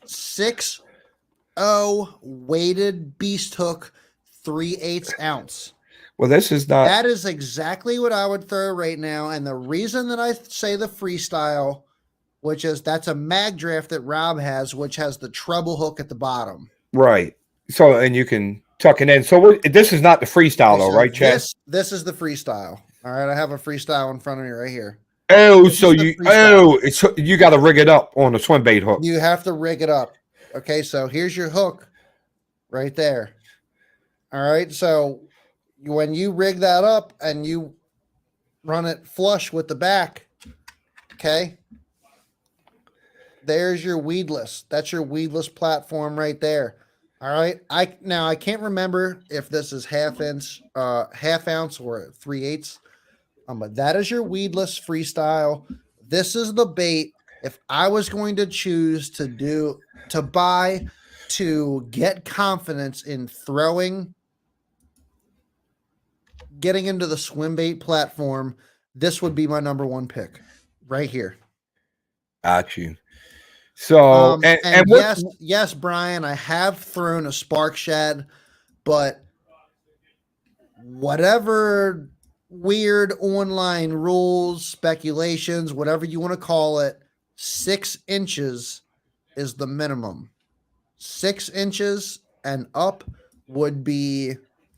6.0 weighted beast hook. 3/8 ounce. Well, this is not. That is exactly what I would throw right now. And the reason that I say the freestyle, which is that's a mag draft that Rob has, which has the treble hook at the bottom. Right. So, and you can tuck it in. So this is not the freestyle, though, right, Chad? This is the freestyle. All right. I have a freestyle in front of me right here. Oh, so you got to rig it up on a swim bait hook. You have to rig it up. Okay. So here's your hook right there. All right, so when you rig that up and you run it flush with the back, okay, there's your weedless. That's your weedless platform right there. All right, I can't remember if this is half ounce or 3/8, but that is your weedless freestyle. This is the bait. If I was going to choose to buy to get confidence in throwing. Getting into the swim bait platform, this would be my number one pick right here. Got you. So, and yes, Brian, I have thrown a spark shad, but whatever weird online rules, speculations, whatever you want to call it, 6 inches is the minimum. 6 inches and up would be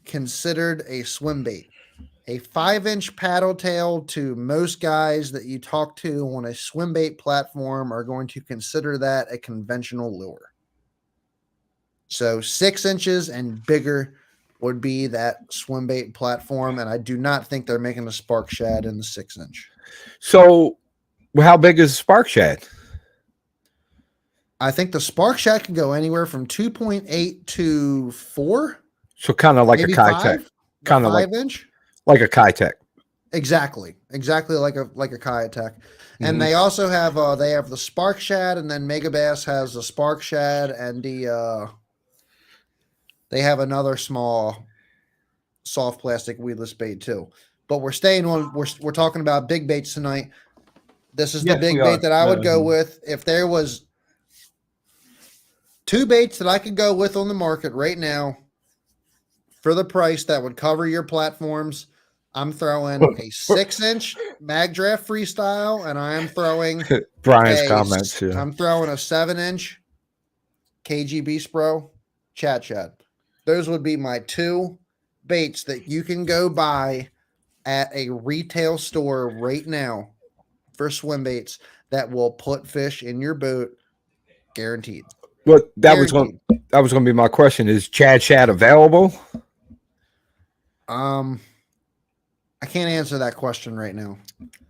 considered a swim bait. A 5-inch paddle tail to most guys that you talk to on a swim bait platform are going to consider that a conventional lure. So 6 inches and bigger would be that swim bait platform, and I do not think they're making a spark shad in the 6 inch. So how big is Spark Shad? I think the Spark Shad can go anywhere from 2.8 to 4. So kind of like a Kitech, kind of 5-inch, like a Kitech. Exactly like a Kitech. And they also have the Spark Shad, and then Megabass has the Spark Shad, and they have another small soft plastic weedless bait too. But we're talking about big baits tonight. This is the big bait that I would go with. If there was 2 baits that I could go with on the market right now for the price that would cover your platforms, I'm throwing a 6-inch Mag Draft Freestyle, and I am throwing Brian's comments. Yeah. I'm throwing a 7-inch KG Beast Pro Chat Shad. Those would be my 2 baits that you can go buy at a retail store right now for swim baits that will put fish in your boat, guaranteed. Well, that was going to be my question. Is Chad Shad available? I can't answer that question right now.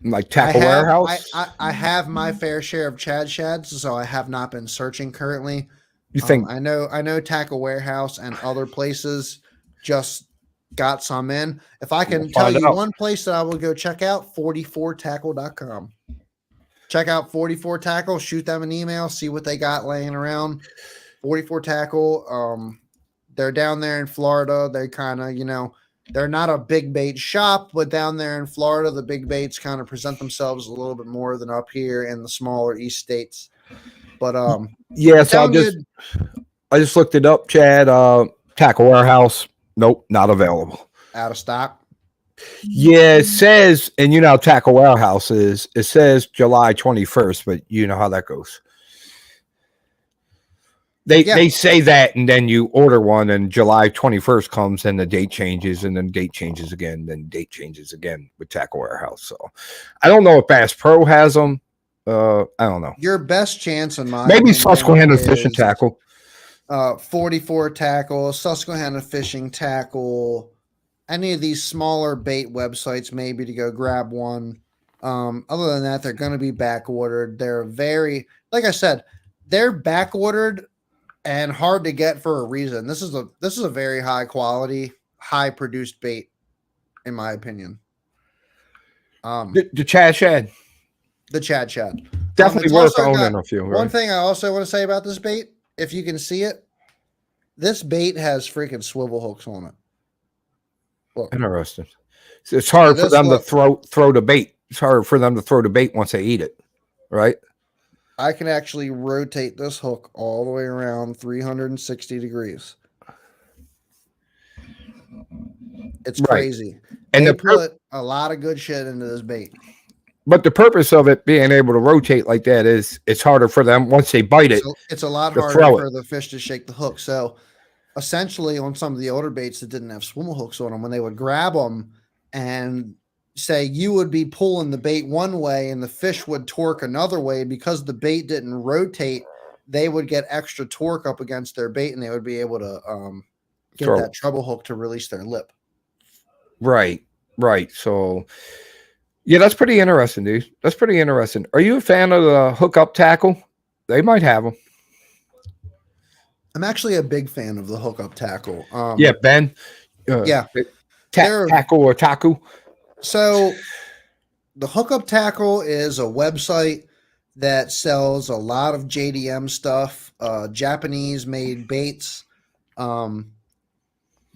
Like Tackle Warehouse? I have my fair share of Chad Shads, so I have not been searching currently. You think I know Tackle Warehouse and other places just got some in. If I can tell you one place that I will go check out, 44tackle.com. Check out 44 Tackle, shoot them an email, see what they got laying around. 44 Tackle, they're down there in Florida. They kind of, they're not a big bait shop, but down there in Florida, the big baits kind of present themselves a little bit more than up here in the smaller East states. But yeah, so I just looked it up, Chad. Tackle Warehouse, nope, not available. out of stock. Yeah, it says, and you know how Tackle Warehouse is. It says July 21st, but you know how that goes. They say that, and then you order one, and July 21st comes, and the date changes, and then date changes again, then date changes again with Tackle Warehouse. So I don't know if Bass Pro has them. I don't know. Your best chance in my Maybe opinion Susquehanna Fishing Tackle. 44 Tackle, Susquehanna Fishing Tackle, any of these smaller bait websites, maybe to go grab one. Other than that, they're going to be back ordered. They're very, like I said, they're back ordered and hard to get for a reason. This is a very high quality, high produced bait, in my opinion. The Chad Shad. The Chad Shad. Definitely worth owning a few. Right? One thing I also want to say about this bait, if you can see it, this bait has freaking swivel hooks on it. Look. Interesting. It's hard for them to throw the bait. It's hard for them to throw the bait once they eat it, right? I can actually rotate this hook all the way around 360 degrees. It's crazy. And they put a lot of good shit into this bait. But the purpose of it being able to rotate like that is it's harder for them once they bite it. It's a lot harder for the fish to shake the hook. So essentially on some of the older baits that didn't have swivel hooks on them, when they would grab them and say you would be pulling the bait one way and the fish would torque another way, because the bait didn't rotate, they would get extra torque up against their bait and they would be able to get that treble hook to release their lip. Right. So yeah, that's pretty interesting, dude. That's pretty interesting. Are you a fan of the hookup tackle? They might have them. I'm actually a big fan of the hookup tackle. Yeah, Ben. Tackle or taku. So the Hookup Tackle is a website that sells a lot of JDM stuff, Japanese made baits,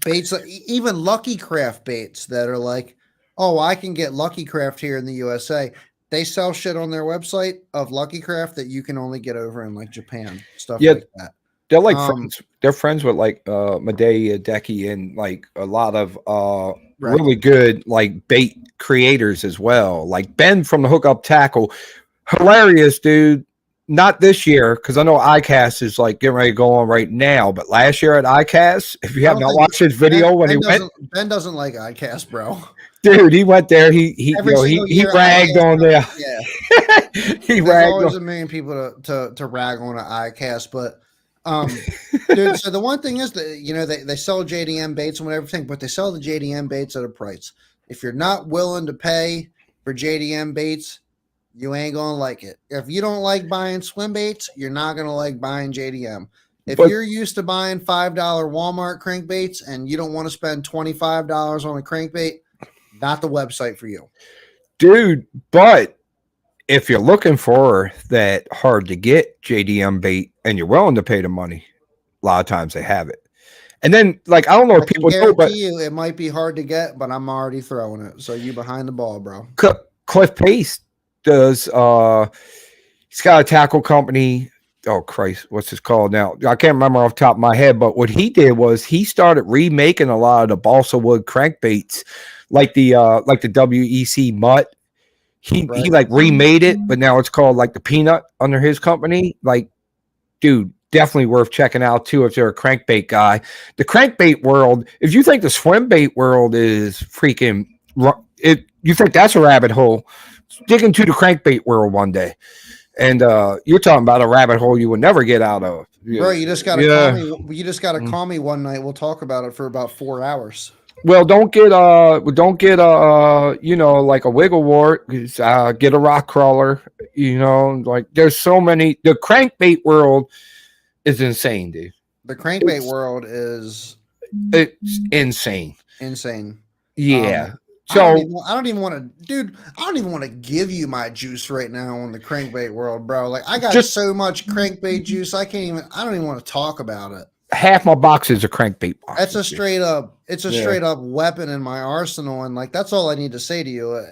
baits, even Lucky Craft baits that are like, oh, I can get Lucky Craft here in the USA. They sell shit on their website of Lucky Craft that you can only get over in like Japan, stuff like that. They're like friends. They're friends with like Medea Decky and like a lot of really good like bait creators as well. Like Ben from the Hookup Tackle, hilarious dude. Not this year, because I know ICAST is like getting ready to go on right now. But last year at ICAST, if you have not watched his video Ben doesn't like ICAST, bro. Dude, he went there. He ragged on there. Yeah, he ragged. Always a million people to rag on an ICAST, but dude. So the one thing is that they sell JDM baits and everything, but they sell the JDM baits at a price. If you're not willing to pay for JDM baits, you ain't gonna like it. If you don't like buying swim baits, you're not gonna like buying JDM. If you're used to buying $5 Walmart crankbaits and you don't want to spend $25 on a crankbait, not the website for you, dude. But if you're looking for that hard to get JDM bait and you're willing to pay the money, a lot of times they have it. And then, like, I don't know if people know, but it might be hard to get, but I'm already throwing it. So you behind the ball, bro. Cliff Pace does. He's got a tackle company. Oh Christ, what's this called now? I can't remember off the top of my head. But what he did was he started remaking a lot of the balsa wood crankbaits, like the WEC Mutt. He like remade it, but now it's called like the Peanut under his company. Like, dude, definitely worth checking out too if you're a crankbait guy. The crankbait world, if you think the swim bait world is freaking you think that's a rabbit hole, dig into the crankbait world one day. And you're talking about a rabbit hole you would never get out of. Bro, you just gotta call me. You just gotta call me one night. We'll talk about it for about 4 hours. Well, don't get like a wiggle wart. Get a rock crawler. Like there's so many. The crankbait world is insane, dude. The crankbait world is insane. Insane. Yeah. So I don't even want to, dude. I don't even want to give you my juice right now on the crankbait world, bro. Like I got so much crankbait juice, I don't even want to talk about it. Half my box is a crankbait box. That's a straight up weapon in my arsenal, and like that's all I need to say to you.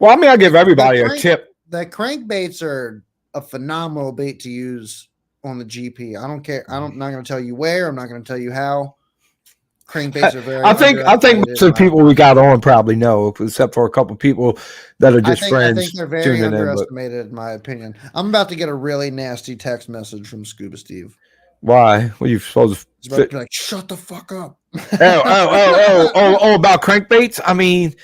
Well, I mean, I give everybody a tip. The crankbaits are a phenomenal bait to use on the GP. I don't care. I'm not going to tell you where. I'm not going to tell you how. crankbaits are very. I think most of the people we got on probably know, except for a couple people that are just friends. I think they're very underestimated, in my opinion. I'm about to get a really nasty text message from Scuba Steve. Why? What are you supposed to? He's about to be like, shut the fuck up. About crankbaits. I mean,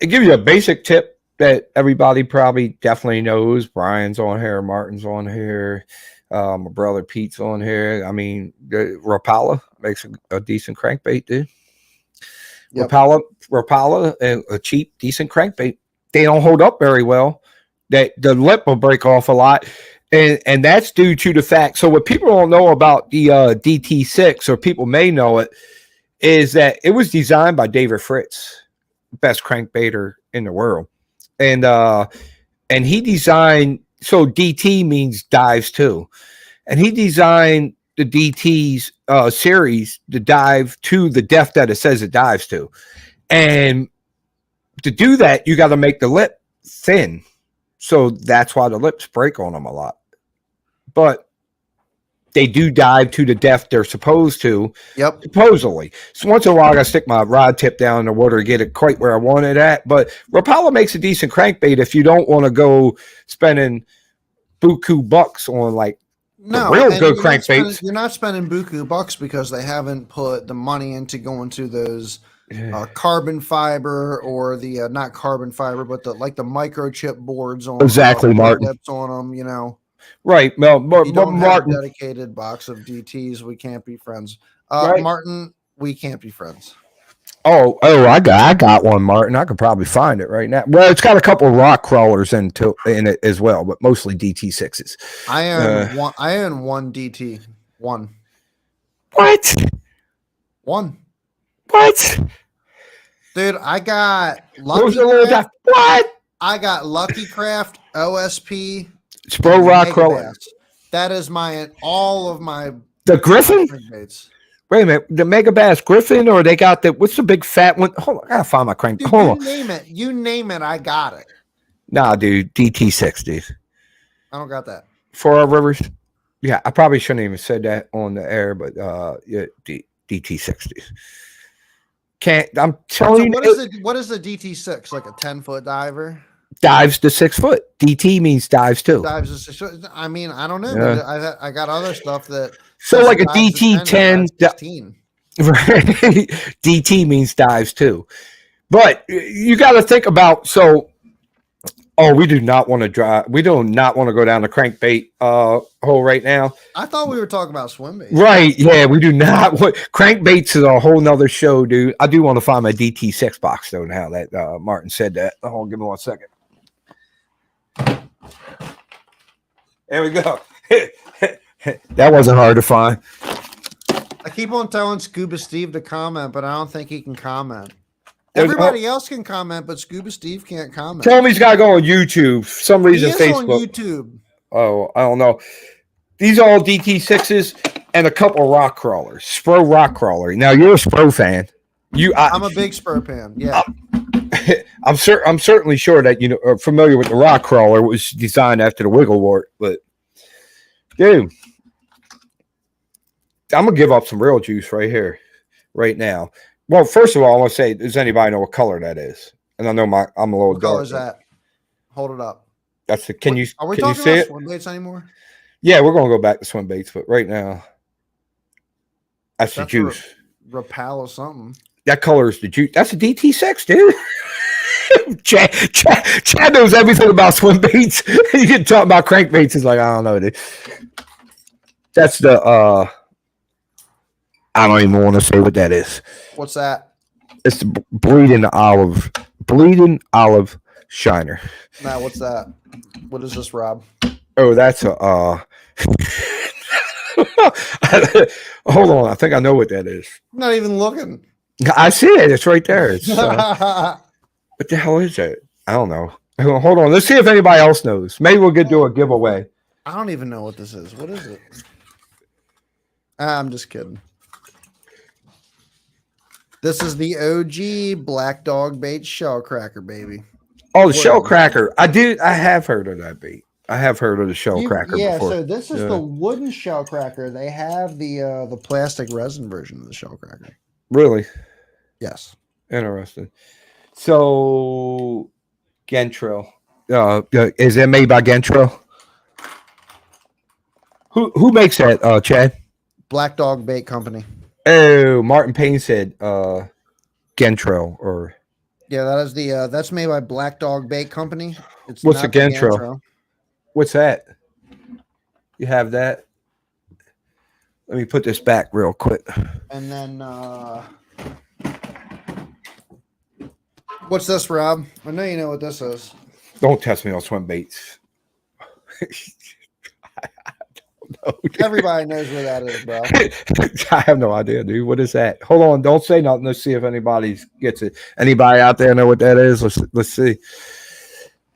it gives you a basic tip that everybody probably definitely knows. Brian's on here, Martin's on here, my brother Pete's on here. I mean, Rapala makes a decent crankbait, dude. Yep. Rapala, a cheap, decent crankbait. They don't hold up very well. That the lip will break off a lot. And that's due to the fact. So what people don't know about the DT6, or people may know it, is that it was designed by David Fritz, best crankbaiter in the world. And he designed, so DT means dives too. And he designed the DT's series to dive to the depth that it says it dives to. And to do that, you got to make the lip thin. So that's why the lips break on them a lot. But they do dive to the depth they're supposed to. Yep. Supposedly. So once in a while, I got to stick my rod tip down in the water to get it quite where I want it at. But Rapala makes a decent crankbait if you don't want to go spending buku bucks on like real good crankbaits. You're not spending buku bucks because they haven't put the money into going to those carbon fiber, or the not carbon fiber, but the microchip boards on exactly, Martin. On them, you know. Right. Well, Martin, a dedicated box of DTs. We can't be friends. Right. Martin, we can't be friends. Oh, I got one, Martin. I could probably find it right now. Well, it's got a couple of rock crawlers in it as well, but mostly DT6s. I own one DT. One. What? One. What? Dude, I got Lucky Craft. What? I got Lucky Craft, OSP, Spro rock crawler. That is all of my the Griffin. Wait a minute, the Mega Bass Griffin, or they got what's the big fat one? Hold on, I gotta find my crank. Dude, hold on. You name it, I got it. Nah, dude, DT6, dude. I don't got that. 4 Rivers. Yeah, I probably shouldn't even said that on the air, but yeah, DT6, dude. Can't. I'm telling you. What is the DT6? Like a 10-foot diver? Dives to 6 foot. DT means dives too. Dives to 6 foot. I mean, I don't know. Yeah. I got other stuff that. So like a DT10. Right. DT means dives too. But you got to think about, we do not want to drive. We do not want to go down the crankbait hole right now. I thought we were talking about swim baits. Right. Yeah, we do not. Crankbaits is a whole nother show, dude. I do want to find my DT6 box though now that Martin said that. Hold on, give me 1 second. There we go. That wasn't hard to find. I keep on telling Scuba Steve to comment, but I don't think he can comment. Everybody else can comment, but Scuba Steve can't comment. Tell him he's got to go on YouTube. For some reason, Facebook. On YouTube. Oh, I don't know. These are all DT6s and a couple rock crawlers. Spro rock crawler. Now you're a Spro fan. I'm a big Spro fan. Yeah. I'm certainly sure that you are familiar with the rock crawler. It was designed after the Wigglewort, but dude, I'm gonna give up some real juice right here, right now. Well, first of all, I want to say, does anybody know what color that is? And I know I'm a little dark. What color is that? Hold it up. That's the. Are we talking about swim baits anymore? Yeah, we're gonna go back to swim baits, but right now, that's the juice. Rapala something. That color is the juice. That's a DT6, dude. Chad knows everything about swim baits. You can talk about crankbaits. It's like, I don't know, dude. That's the I don't even want to say what that is. What's that? It's the bleeding olive shiner. Now, what's that? What is this, Rob? Oh, that's a hold on. I think I know what that is. I'm not even looking. I see it. It's right there. It's, what the hell is it? I don't know. Hold on. Let's see if anybody else knows. Maybe we'll do a giveaway. I don't even know what this is. What is it? I'm just kidding. This is the OG Black Dog Bait Shell Cracker, baby. Oh, the Shell Cracker. I have heard of that bait. I have heard of the Shell Cracker before. So this is the wooden Shell Cracker. They have the plastic resin version of the Shell Cracker. Really Yes. interesting. So Gentril, is it made by Gentril? Who makes that? Chad. Black Dog Bait Company. Oh, Martin Payne said Gentril or Yeah, that is the that's made by Black Dog Bait Company. It's what's a not the Gentril? What's that? You have that? Let me put this back real quick. And then what's this, Rob? I know you know what this is. Don't test me on swim baits. No, everybody knows what that is, bro. I have no idea, dude. What is that? Hold on, don't say nothing. Let's see if anybody gets it. Anybody out there know what that is? Let's see.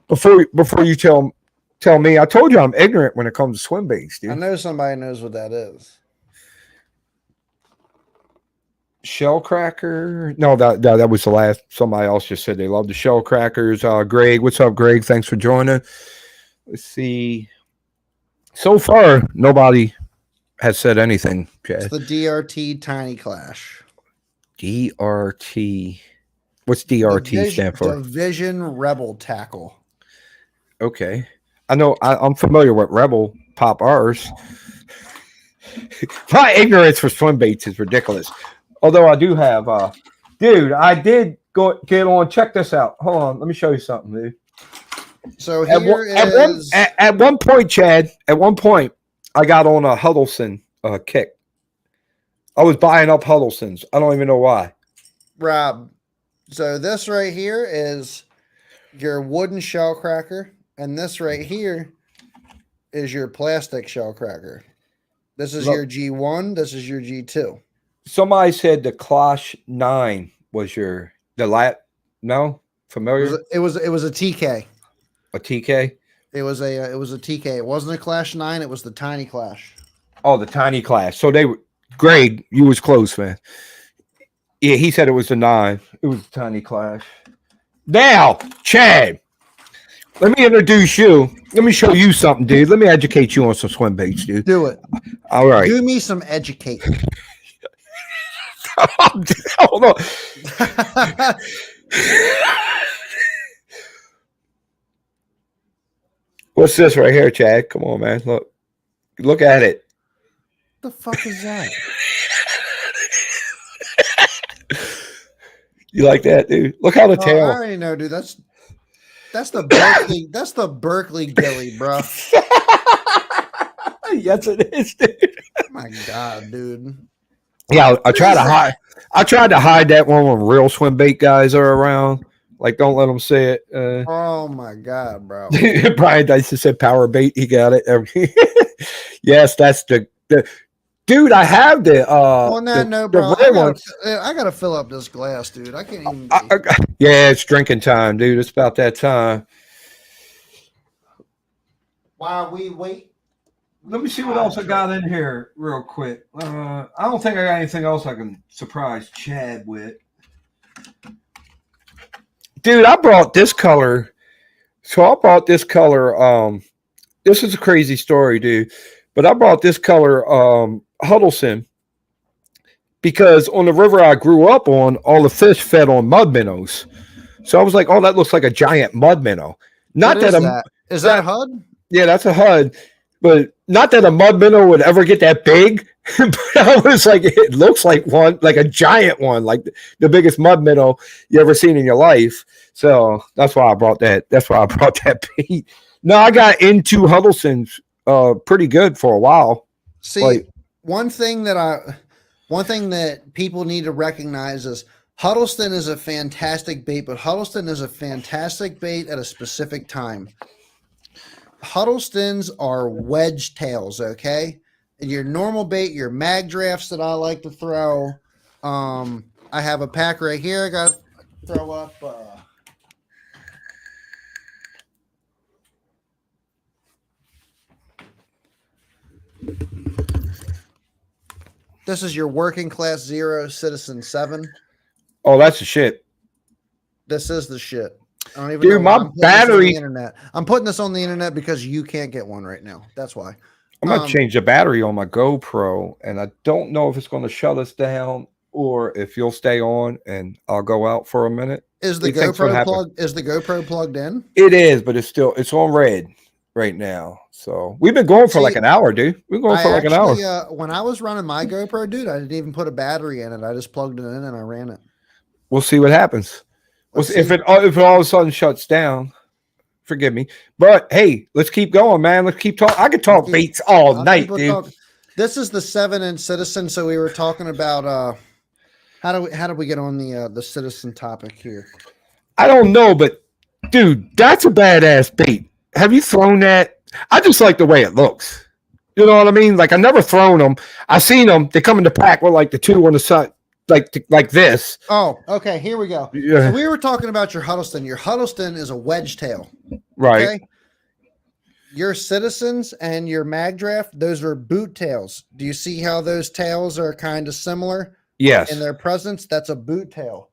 Before you tell me, I told you I'm ignorant when it comes to swim baits, dude. I know somebody knows what that is. Shell cracker? No, that was the last. Somebody else just said they love the shell crackers. Greg, what's up, Greg? Thanks for joining. Let's see. So far, nobody has said anything, Chad. It's the DRT Tiny Clash. DRT. What's DRT stand for? Division Rebel Tackle. Okay. I know I'm familiar with Rebel Pop R's. My ignorance for swim baits is ridiculous. Although I do have dude, I did go get on. Check this out. Hold on, let me show you something, dude. So here at one point, Chad, at one point, I got on a Huddleston kick. I was buying up Huddlestons. I don't even know why. Rob, so this right here is your wooden shell cracker, and this right here is your plastic shell cracker. This is your G1. This is your G2. Somebody said the Clash 9 was no? Familiar? It was a TK. A TK? It was a TK. It wasn't a Clash 9. It was the Tiny Clash. Oh, the Tiny Clash. So they were Greg. You was close, man. Yeah, he said it was the 9. It was the Tiny Clash. Now, Chad, let me introduce you. Let me show you something, dude. Let me educate you on some swim baits, dude. Do it. All right. Do me some educating. Hold on. What's this right here, Chad? Come on, man. Look at it. The fuck is that? You like that, dude? Look how the tail. I already know, dude. That's the Berkeley. That's the Berkeley Gilly, bro. Yes, it is, dude. Oh my God, dude. Yeah, I tried to hide that one when real swim bait guys are around. Like, don't let them see it. Oh my God, bro! Brian Dyson said power bait. He got it. Yes, that's the dude. I have the. On that note, bro, I gotta fill up this glass, dude. I can't even. Yeah, it's drinking time, dude. It's about that time. While we wait. Let me see what else I got in here real quick. I don't think I got anything else I can surprise Chad with. Dude, I brought this color. So I brought this color. This is a crazy story, dude. But I brought this color Huddleston because on the river I grew up on, all the fish fed on mud minnows. So I was like, oh, that looks like a giant mud minnow. Not that is that HUD? Yeah, that's a HUD. But not that a mud minnow would ever get that big, but I was like, it looks like one, like a giant one, like the biggest mud minnow you ever seen in your life. So that's why I brought that. That's why I brought that bait. No, I got into Huddleston's pretty good for a while. See, one thing that people need to recognize is Huddleston is a fantastic bait, but Huddleston is a fantastic bait at a specific time. Huddlestons are wedge tails, okay? And your normal bait, your mag drafts that I like to throw. I have a pack right here. I got to throw up. This is your working class 0 Citizen 7. Oh, that's the shit. This is the shit. I don't even Dude, know. my battery. I'm putting this on the internet because you can't get one right now. That's why. I'm gonna change the battery on my GoPro, and I don't know if it's going to shut us down or if you'll stay on and I'll go out for a minute. Is the GoPro plugged in? It is, but it's on red right now. So we've been going for like an hour, dude. We're going for like an hour. When I was running my GoPro, dude, I didn't even put a battery in it. I just plugged it in and I ran it. We'll see what happens. If it all of a sudden shuts down, forgive me. But hey, let's keep going, man. Let's keep talking. I could talk baits all night, dude. This is the 7-inch Citizen. So we were talking about how did we get on the Citizen topic here? I don't know, but dude, that's a badass bait. Have you thrown that? I just like the way it looks. You know what I mean? Like I never thrown them. I seen them. They come in the pack with like the two on the side, like this. Oh, okay. Here we go. Yeah. So we were talking about your Huddleston. Your Huddleston is a wedge tail, right? Okay? Your Citizens and your Magdraft, those are boot tails. Do you see how those tails are kind of similar? Yes. In their presence, that's a boot tail.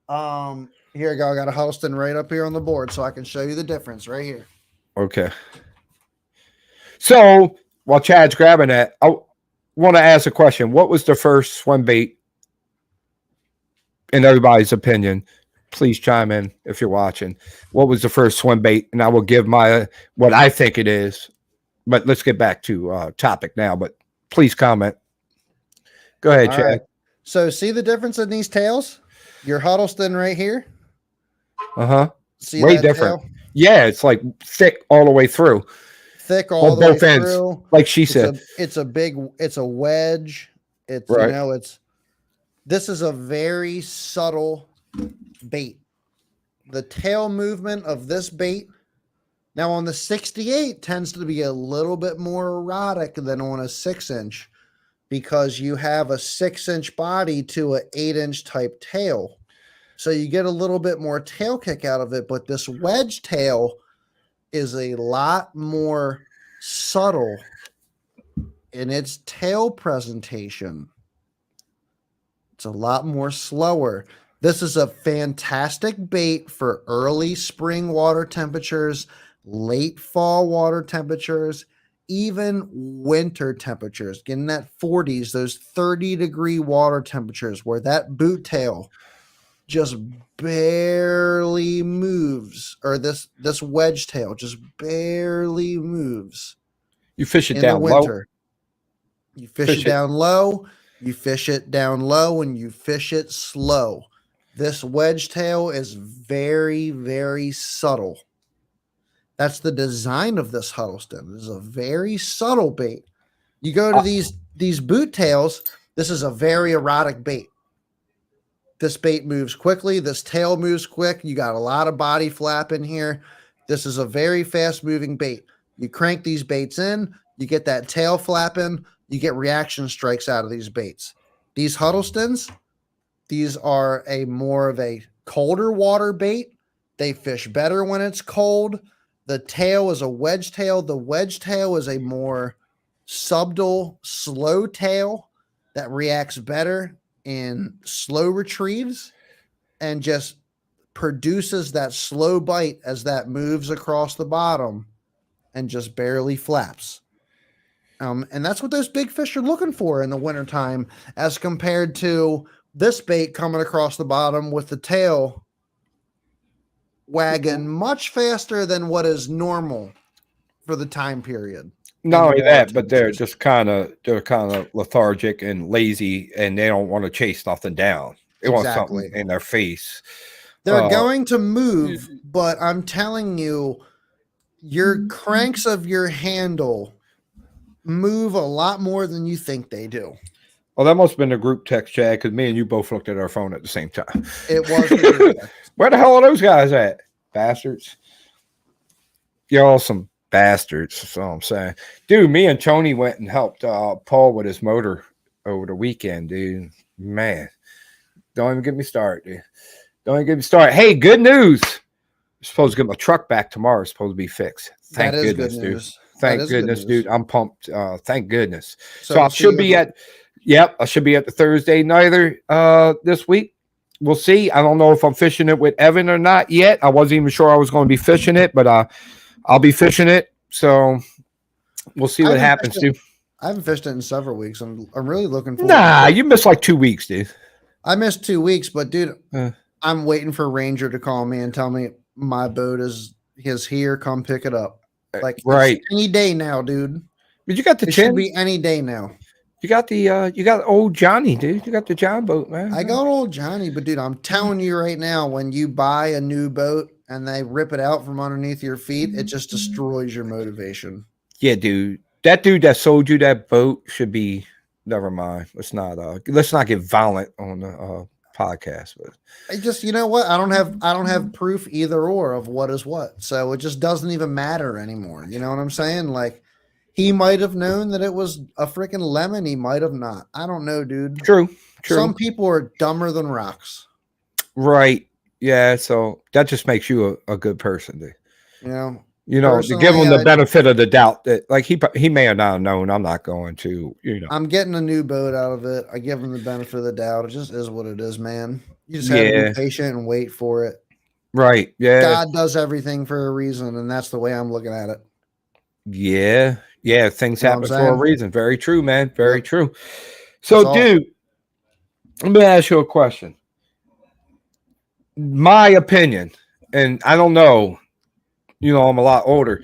Here we go. I got a Huddleston right up here on the board, so I can show you the difference right here. Okay. So while Chad's grabbing that, I want to ask a question. What was the first swim bait, in everybody's opinion? Please chime in if you're watching. What was the first swim bait? And I will give my what I think it is. But let's get back to topic now. But please comment. Go ahead, Chad. Right. So see the difference in these tails? Your Huddleston right here. See way different. Tail? Yeah, it's like thick all the way through. Thick all the way through. Like she said. It's a wedge. It's right. This is a very subtle bait. The tail movement of this bait now on the 68 tends to be a little bit more erotic than on a 6-inch because you have a 6-inch body to an 8-inch type tail. So you get a little bit more tail kick out of it, but this wedge tail is a lot more subtle in its tail presentation. It's a lot more slower. This is a fantastic bait for early spring water temperatures, late fall water temperatures, even winter temperatures, getting that 40s, those 30-degree water temperatures where that boot tail just barely moves, or this wedge tail just barely moves. You fish it down low. You fish it down low. You fish it down low, and you fish it slow. This wedge tail is very, very subtle. That's the design of this Huddleston. This is a very subtle bait. You go to these boot tails. This is a very erotic bait. This bait moves quickly. This tail moves quick. You got a lot of body flap in here. This is a very fast moving bait. You crank these baits in, you get that tail flapping, you get reaction strikes out of these baits. These Huddlestons, these are a more of a colder water bait. They fish better when it's cold. The tail is a wedge tail. The wedge tail is a more subtle, slow tail that reacts better in slow retrieves and just produces that slow bite as that moves across the bottom and just barely flaps. And that's what those big fish are looking for in the wintertime as compared to this bait coming across the bottom with the tail wagging much faster than what is normal for the time period. Not only that, but they're kind of lethargic and lazy, and they don't want to chase nothing down. They want something in their face. They're going to move, but I'm telling you, your cranks of your handle move a lot more than you think they do. Well, that must have been a group text, Chad, because me and you both looked at our phone at the same time. It was. Where the hell are those guys at? Bastards. Y'all some bastards, that's all I'm saying. Dude, me and Tony went and helped Paul with his motor over the weekend, dude. Man, don't even get me started, dude. Don't even get me started. Hey, good news. I'm supposed to get my truck back tomorrow. It's supposed to be fixed. Thank goodness, dude. Thank goodness, dude. I'm pumped. Thank goodness. So I should be at I should be at the Thursday nighter this week. We'll see. I don't know if I'm fishing it with Evan or not yet. I wasn't even sure I was going to be fishing it, but I'll be fishing it. So we'll see what happens, dude. I haven't fished it in several weeks. I'm really looking forward to it. You missed like 2 weeks, dude. I missed 2 weeks, but dude, Uh, I'm waiting for Ranger to call me and tell me my boat is here. Come pick it up. Like right. it's any day now, dude. But you got the It should chin. be any day now. You got the you got old Johnny, dude. You got the John boat, man. I got old Johnny, but dude, I'm telling you right now, when you buy a new boat and they rip it out from underneath your feet, it just destroys your motivation. Yeah, dude. That dude that sold you that boat should be. Never mind. Let's not get violent on the podcast. But I just, you know what? I don't have proof either or of what is what, so it just doesn't even matter anymore. You know what I'm saying? Like, he might have known that it was a freaking lemon. He might have not. I don't know, dude. True. Some people are dumber than rocks. Right. Yeah. So that just makes you a good person, dude. You know, to give him the benefit of the doubt that, like, he may have not known. I'm not going to, I'm getting a new boat out of it. I give him the benefit of the doubt. It just is what it is, man. You just have to be patient and wait for it. Right. Yeah. God does everything for a reason, and that's the way I'm looking at it. Yeah. Yeah. Things happen for a reason. Very true, man. Very true. So, dude, let me ask you a question. My opinion, and I don't know, I'm a lot older.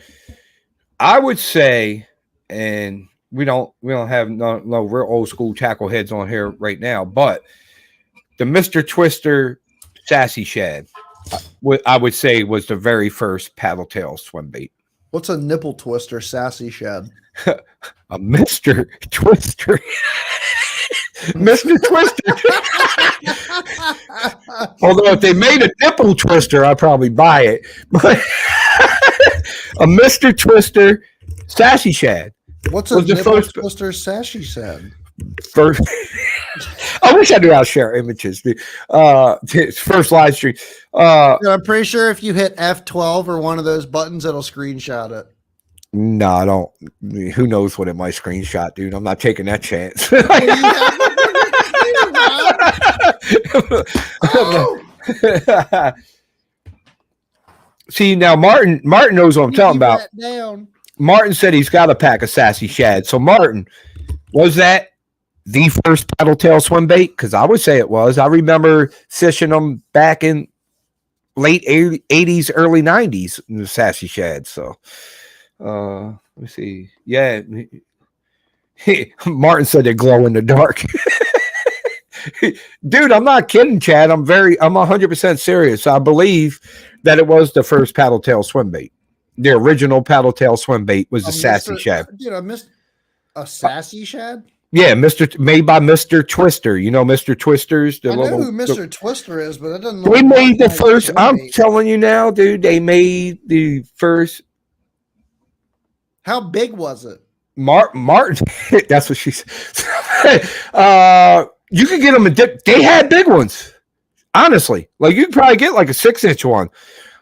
I would say, and we don't have no real old school tackle heads on here right now, but the Mr. Twister Sassy Shad, I would say, was the very first paddle tail swim bait. What's a nipple twister Sassy Shad? A Mr. Twister. Mr. Twister. Although if they made a nipple twister, I'd probably buy it. But a Mr. Twister Sassy Shad. What's a nipple twister Sassy Shad? First, I wish I knew how to share images. First live stream. I'm pretty sure if you hit F12 or one of those buttons, it'll screenshot it. No, I don't. Who knows what it might screenshot, dude? I'm not taking that chance. See, now Martin knows what I'm talking about. Martin said he's got a pack of Sassy Shad. So Martin, was that the first paddle tail swim bait? Because I would say it was. I remember fishing them back in late 80s, early 90s in the Sassy Shad. So let me see. Yeah. Martin said they glow in the dark. Dude, I'm not kidding, Chad. I'm 100% serious. I believe that it was the first paddle tail swim bait. The original paddle tail swim bait was the Sassy Shad. Dude, I missed a Sassy Shad? Yeah, made by Mr. Twister. You know Mr. Twister's? I know who Mr. Twister is, but it doesn't. They made the first. I'm telling you now, dude. They made the first. How big was it? Martin. That's what she said. You could get them they had big ones. Honestly, like you could probably get like a 6-inch one.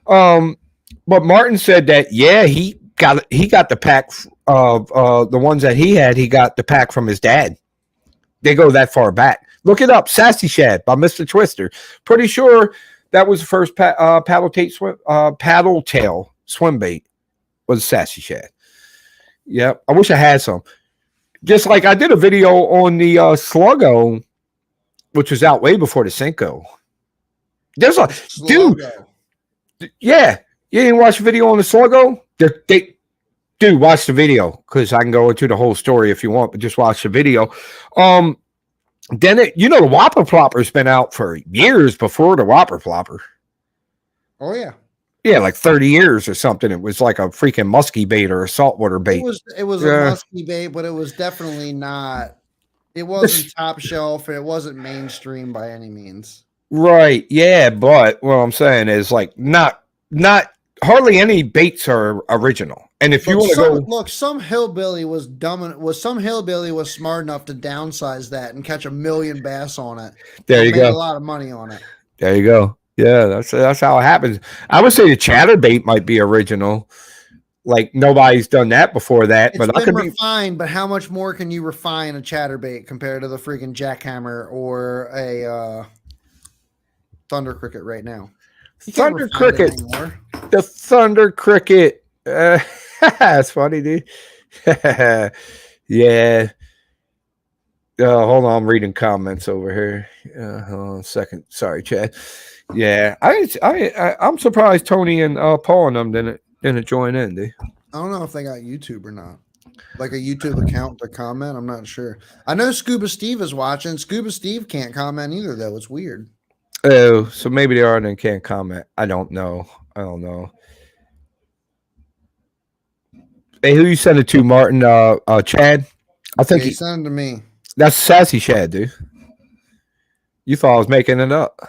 But Martin said that he got the pack of the ones that he had. He got the pack from his dad. They go that far back. Look it up, Sassy Shad by Mr. Twister. Pretty sure that was the first paddle tail swim bait was Sassy Shad. Yep, I wish I had some. Just like I did a video on the Sluggo, which was out way before the Cinco. There's a Sluggo. Dude. Yeah. You didn't watch the video on the Sluggo? Dude, watch the video because I can go into the whole story if you want, but just watch the video. Then the Whopper Plopper's been out for years before the Whopper Plopper. Oh yeah. Yeah, like 30 years or something. It was like a freaking musky bait or a saltwater bait. It was a musky bait, but it was definitely not. It wasn't top shelf. It wasn't mainstream by any means. Right. Yeah, but what I'm saying is like not hardly any baits are original. And if you want to go some hillbilly was smart enough to downsize that and catch 1 million bass on it. There you go. A lot of money on it. There you go. Yeah, that's how it happens. I would say the chatterbait might be original. Like nobody's done that before that. It's been refined, but how much more can you refine a chatterbait compared to the freaking jackhammer or a thunder cricket right now? Thunder cricket. The thunder cricket. That's funny, dude. Yeah. Hold on, I'm reading comments over here. Hold on a second. Sorry, Chad. Yeah, I'm surprised Tony and Paul and them didn't join in. Dude. I don't know if they got YouTube or not. Like a YouTube account to comment. I'm not sure. I know Scuba Steve is watching. Scuba Steve can't comment either, though. It's weird. Oh, so maybe they are and can't comment. I don't know. Hey, who you send it to, Martin? Chad? I think he sent it to me. That's Sassy Chad, dude. You thought I was making it up.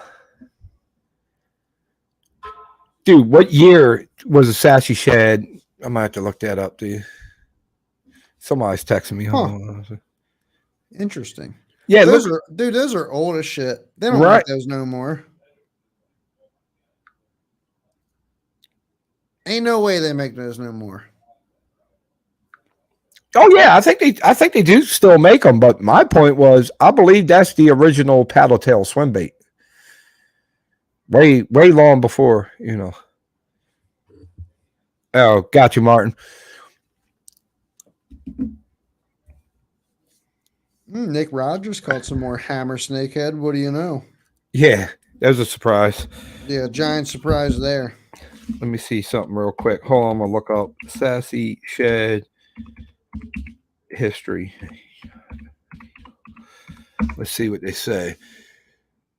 Dude, what year was a Sassy Chad? I might have to look that up, dude. Somebody's texting me. Huh. Interesting. Yeah, those are old as shit. They don't make those no more. Ain't no way they make those no more. Oh yeah, I think they do still make them. But my point was, I believe that's the original paddle tail swim bait. Way long before, you know. Oh, got you, Martin. Nick Rogers caught some more hammer snakehead. What do you know? Yeah, that was a surprise. Yeah, giant surprise there. Let me see something real quick. Hold on, I'm gonna look up Sassy Shad history. Let's see what they say.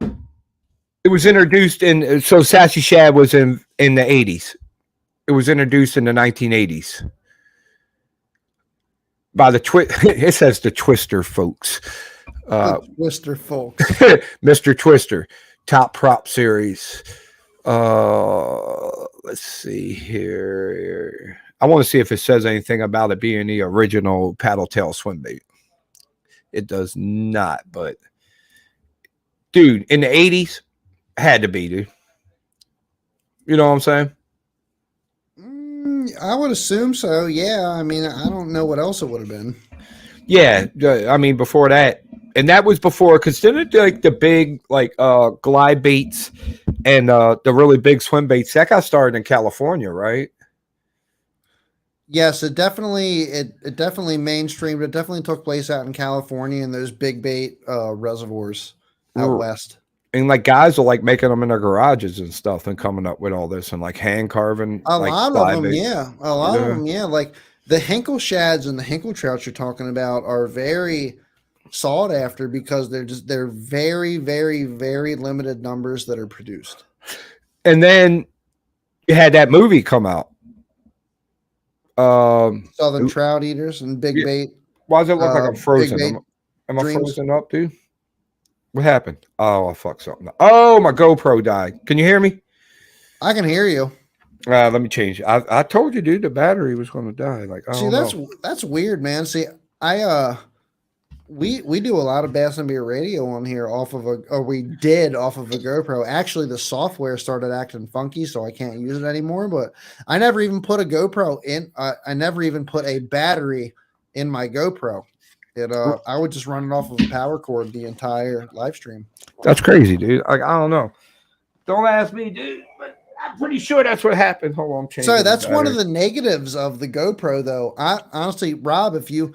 It was introduced in Sassy Shad was in the 80s. It was introduced in the 1980s by the it says the Twister folks. Twister folks. Mr. Twister, top prop series. Let's see here. I want to see if it says anything about it being the original paddle tail swim bait. It does not, but dude, in the 80s, had to be, dude. You know what I'm saying? I would assume so. Yeah. I mean, I don't know what else it would have been. Yeah. I mean, before that, and that was before, because didn't like the big glide baits and the really big swim baits that got started in California, right? Yes, it definitely mainstreamed. It definitely took place out in California in those big bait reservoirs out west. And like guys are like making them in their garages and stuff and coming up with all this and like hand carving. A lot of them, yeah. A lot of them, yeah. Like the Hinkle shads and the Hinkle trouts you're talking about are very sought after because they're very, very, very limited numbers that are produced. And then you had that movie come out. Southern Trout Eaters and Big Bait. Why does it look like I'm frozen? Am I frozen up, dude? What happened? Oh, I fucked something up. Oh, my GoPro died. Can you hear me? I can hear you. Let me change it. I told you, dude, the battery was going to die. Like, see, that's weird, man. See, we do a lot of Bass and Beer Radio on here we did off of a GoPro. Actually, the software started acting funky, so I can't use it anymore. But I never even put a GoPro in. I never even put a battery in my GoPro. I would just run it off of a power cord the entire live stream. That's crazy, dude. I don't know. Don't ask me, dude. But I'm pretty sure that's what happened. Hold on, so that's one of the negatives of the GoPro, though. I honestly, Rob, if you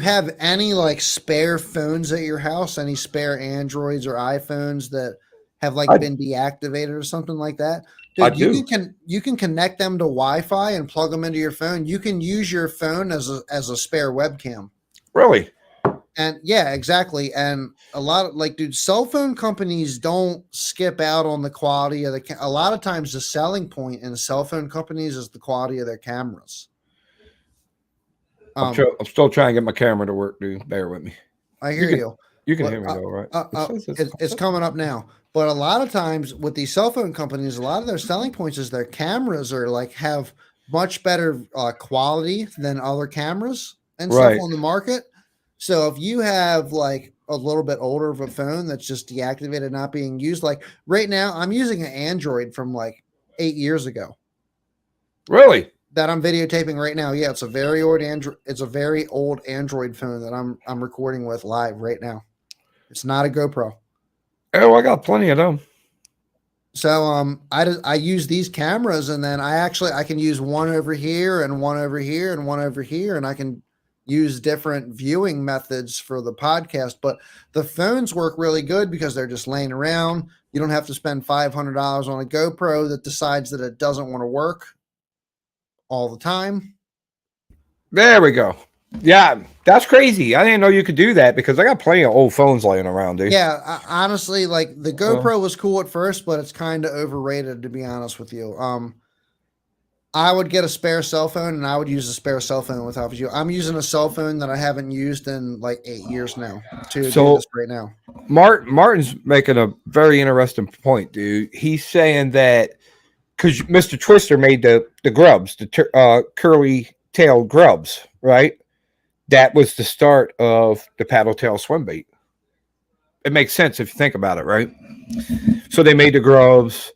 have any like spare phones at your house, any spare Androids or iPhones that have been deactivated or something like that, dude, you can connect them to Wi-Fi and plug them into your phone. You can use your phone as a spare webcam. Really? And yeah, exactly. And a lot of dude, cell phone companies don't skip out on the quality of a lot of times the selling point in cell phone companies is the quality of their cameras. I'm still trying to get my camera to work, dude. Bear with me. I hear you. You can hear me though, right? It's coming up now. But a lot of times with these cell phone companies, a lot of their selling points is their cameras are have much better quality than other cameras and stuff on the market. So if you have a little bit older of a phone that's just deactivated, not being used, right now, I'm using an Android from 8 years ago. Really? That I'm videotaping right now. Yeah, it's a very old Android. It's a very old Android phone that I'm recording with live right now. It's not a GoPro. Oh, I got plenty of them. So I use these cameras, and then I can use one over here and one over here and one over here, and I can use different viewing methods for the podcast, but the phones work really good because they're just laying around. You don't have to spend $500 on a GoPro that decides that it doesn't want to work all the time. There we go. Yeah, that's crazy. I didn't know you could do that because I got plenty of old phones laying around, dude. Yeah, honestly, like the GoPro was cool at first, but it's kind of overrated, to be honest with you. I would get a spare cell phone, and I would use a spare cell phone with you. I'm using a cell phone that I haven't used in like 8 years now to do this right now. Martin's making a very interesting point, dude. He's saying that because Mr. Twister made the grubs, the curly-tailed grubs, right? That was the start of the paddle tail swim bait. It makes sense if you think about it, right? So they made the grubs.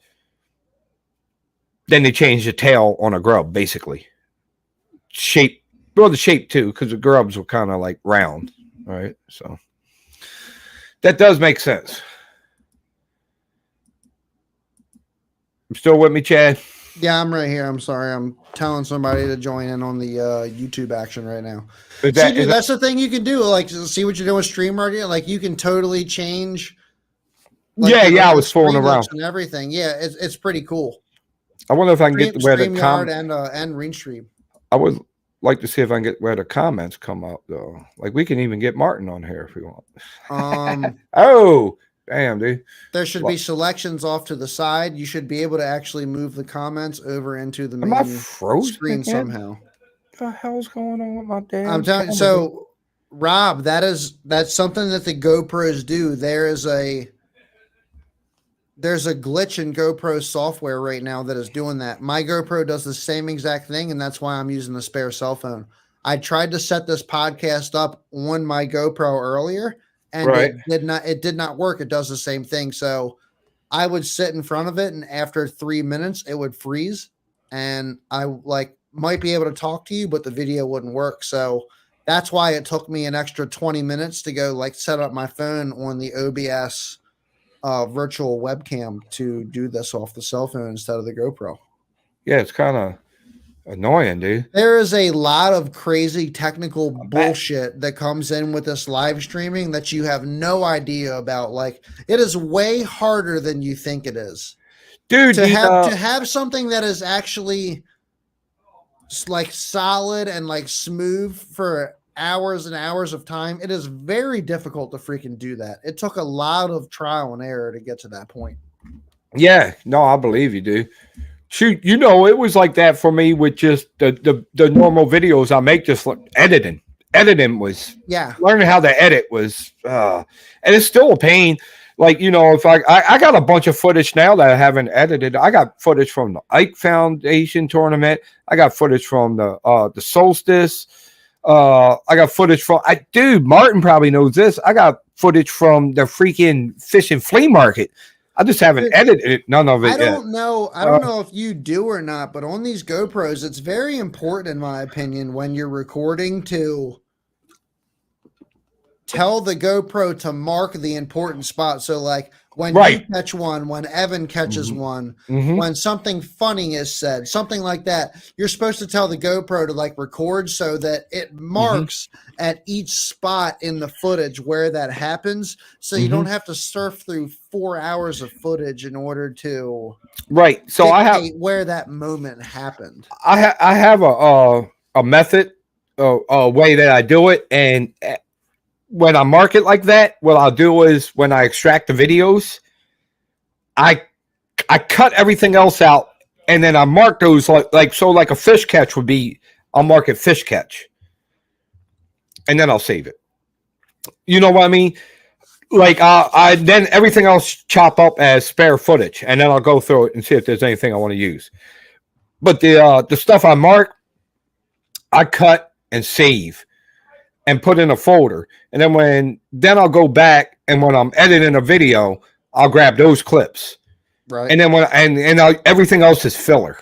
Then they changed the tail on a grub, basically. Shape, well, the shape too, because the grubs were kind of like round, right? So that does make sense. You still with me, Chad? Yeah, I'm right here. I'm sorry. I'm telling somebody to join in on the YouTube action right now. That's the thing you can do. Like, see what you're doing with StreamYard. Like, you can totally change. Like, I was fooling around and everything. Yeah, it's pretty cool. I wonder if I can get where the and Restream. I would like to see if I can get where the comments come out though. Like we can even get Martin on here if we want. Oh, damn, dude. There should be selections off to the side. You should be able to actually move the comments over into the main screen somehow. What the hell's going on with my damn? I'm telling you. So, Rob, that's something that the GoPros do. There's a glitch in GoPro software right now that is doing that. My GoPro does the same exact thing, and that's why I'm using a spare cell phone. I tried to set this podcast up on my GoPro earlier, and it did not work. It does the same thing. So I would sit in front of it, and after 3 minutes, it would freeze, and I might be able to talk to you, but the video wouldn't work. So that's why it took me an extra 20 minutes to go set up my phone on the OBS virtual webcam to do this off the cell phone instead of the GoPro. Yeah, it's kind of annoying, dude. There is a lot of crazy technical bullshit that comes in with this live streaming that you have no idea about. Like, it is way harder than you think it is, dude. To have something that is actually like solid and like smooth for hours and hours of time. It is very difficult to freaking do that. It took a lot of trial and error to get to that point. Yeah, no, I believe you, dude. Shoot, it was like that for me with just the normal videos I make, just like editing. Editing was learning how to edit was and it's still a pain. Like, if I got a bunch of footage now that I haven't edited. I got footage from the Ike Foundation tournament. I got footage from the Solstice. I got footage from dude, Martin probably knows this. I got footage from the freaking fishing flea market. I just haven't edited none of it. I don't know if you do or not, but on these GoPros, it's very important, in my opinion, when you're recording to tell the GoPro to mark the important spot. So like when you catch one, when Evan catches one, when something funny is said, something like that, you're supposed to tell the GoPro to record so that it marks at each spot in the footage where that happens. So you don't have to surf through 4 hours of footage in order to So I have where that moment happened. I have a method, a way that I do it. And when I mark it like that, what I'll do is when I extract the videos, I cut everything else out, and then I mark those like a fish catch would be. I'll mark it fish catch, and then I'll save it. You know what I mean? Like I then everything else chop up as spare footage, and then I'll go through it and see if there's anything I want to use. But the stuff I mark, I cut and save and put in a folder. And then I'll go back, and when I'm editing a video, I'll grab those clips. Right. And then everything else is filler.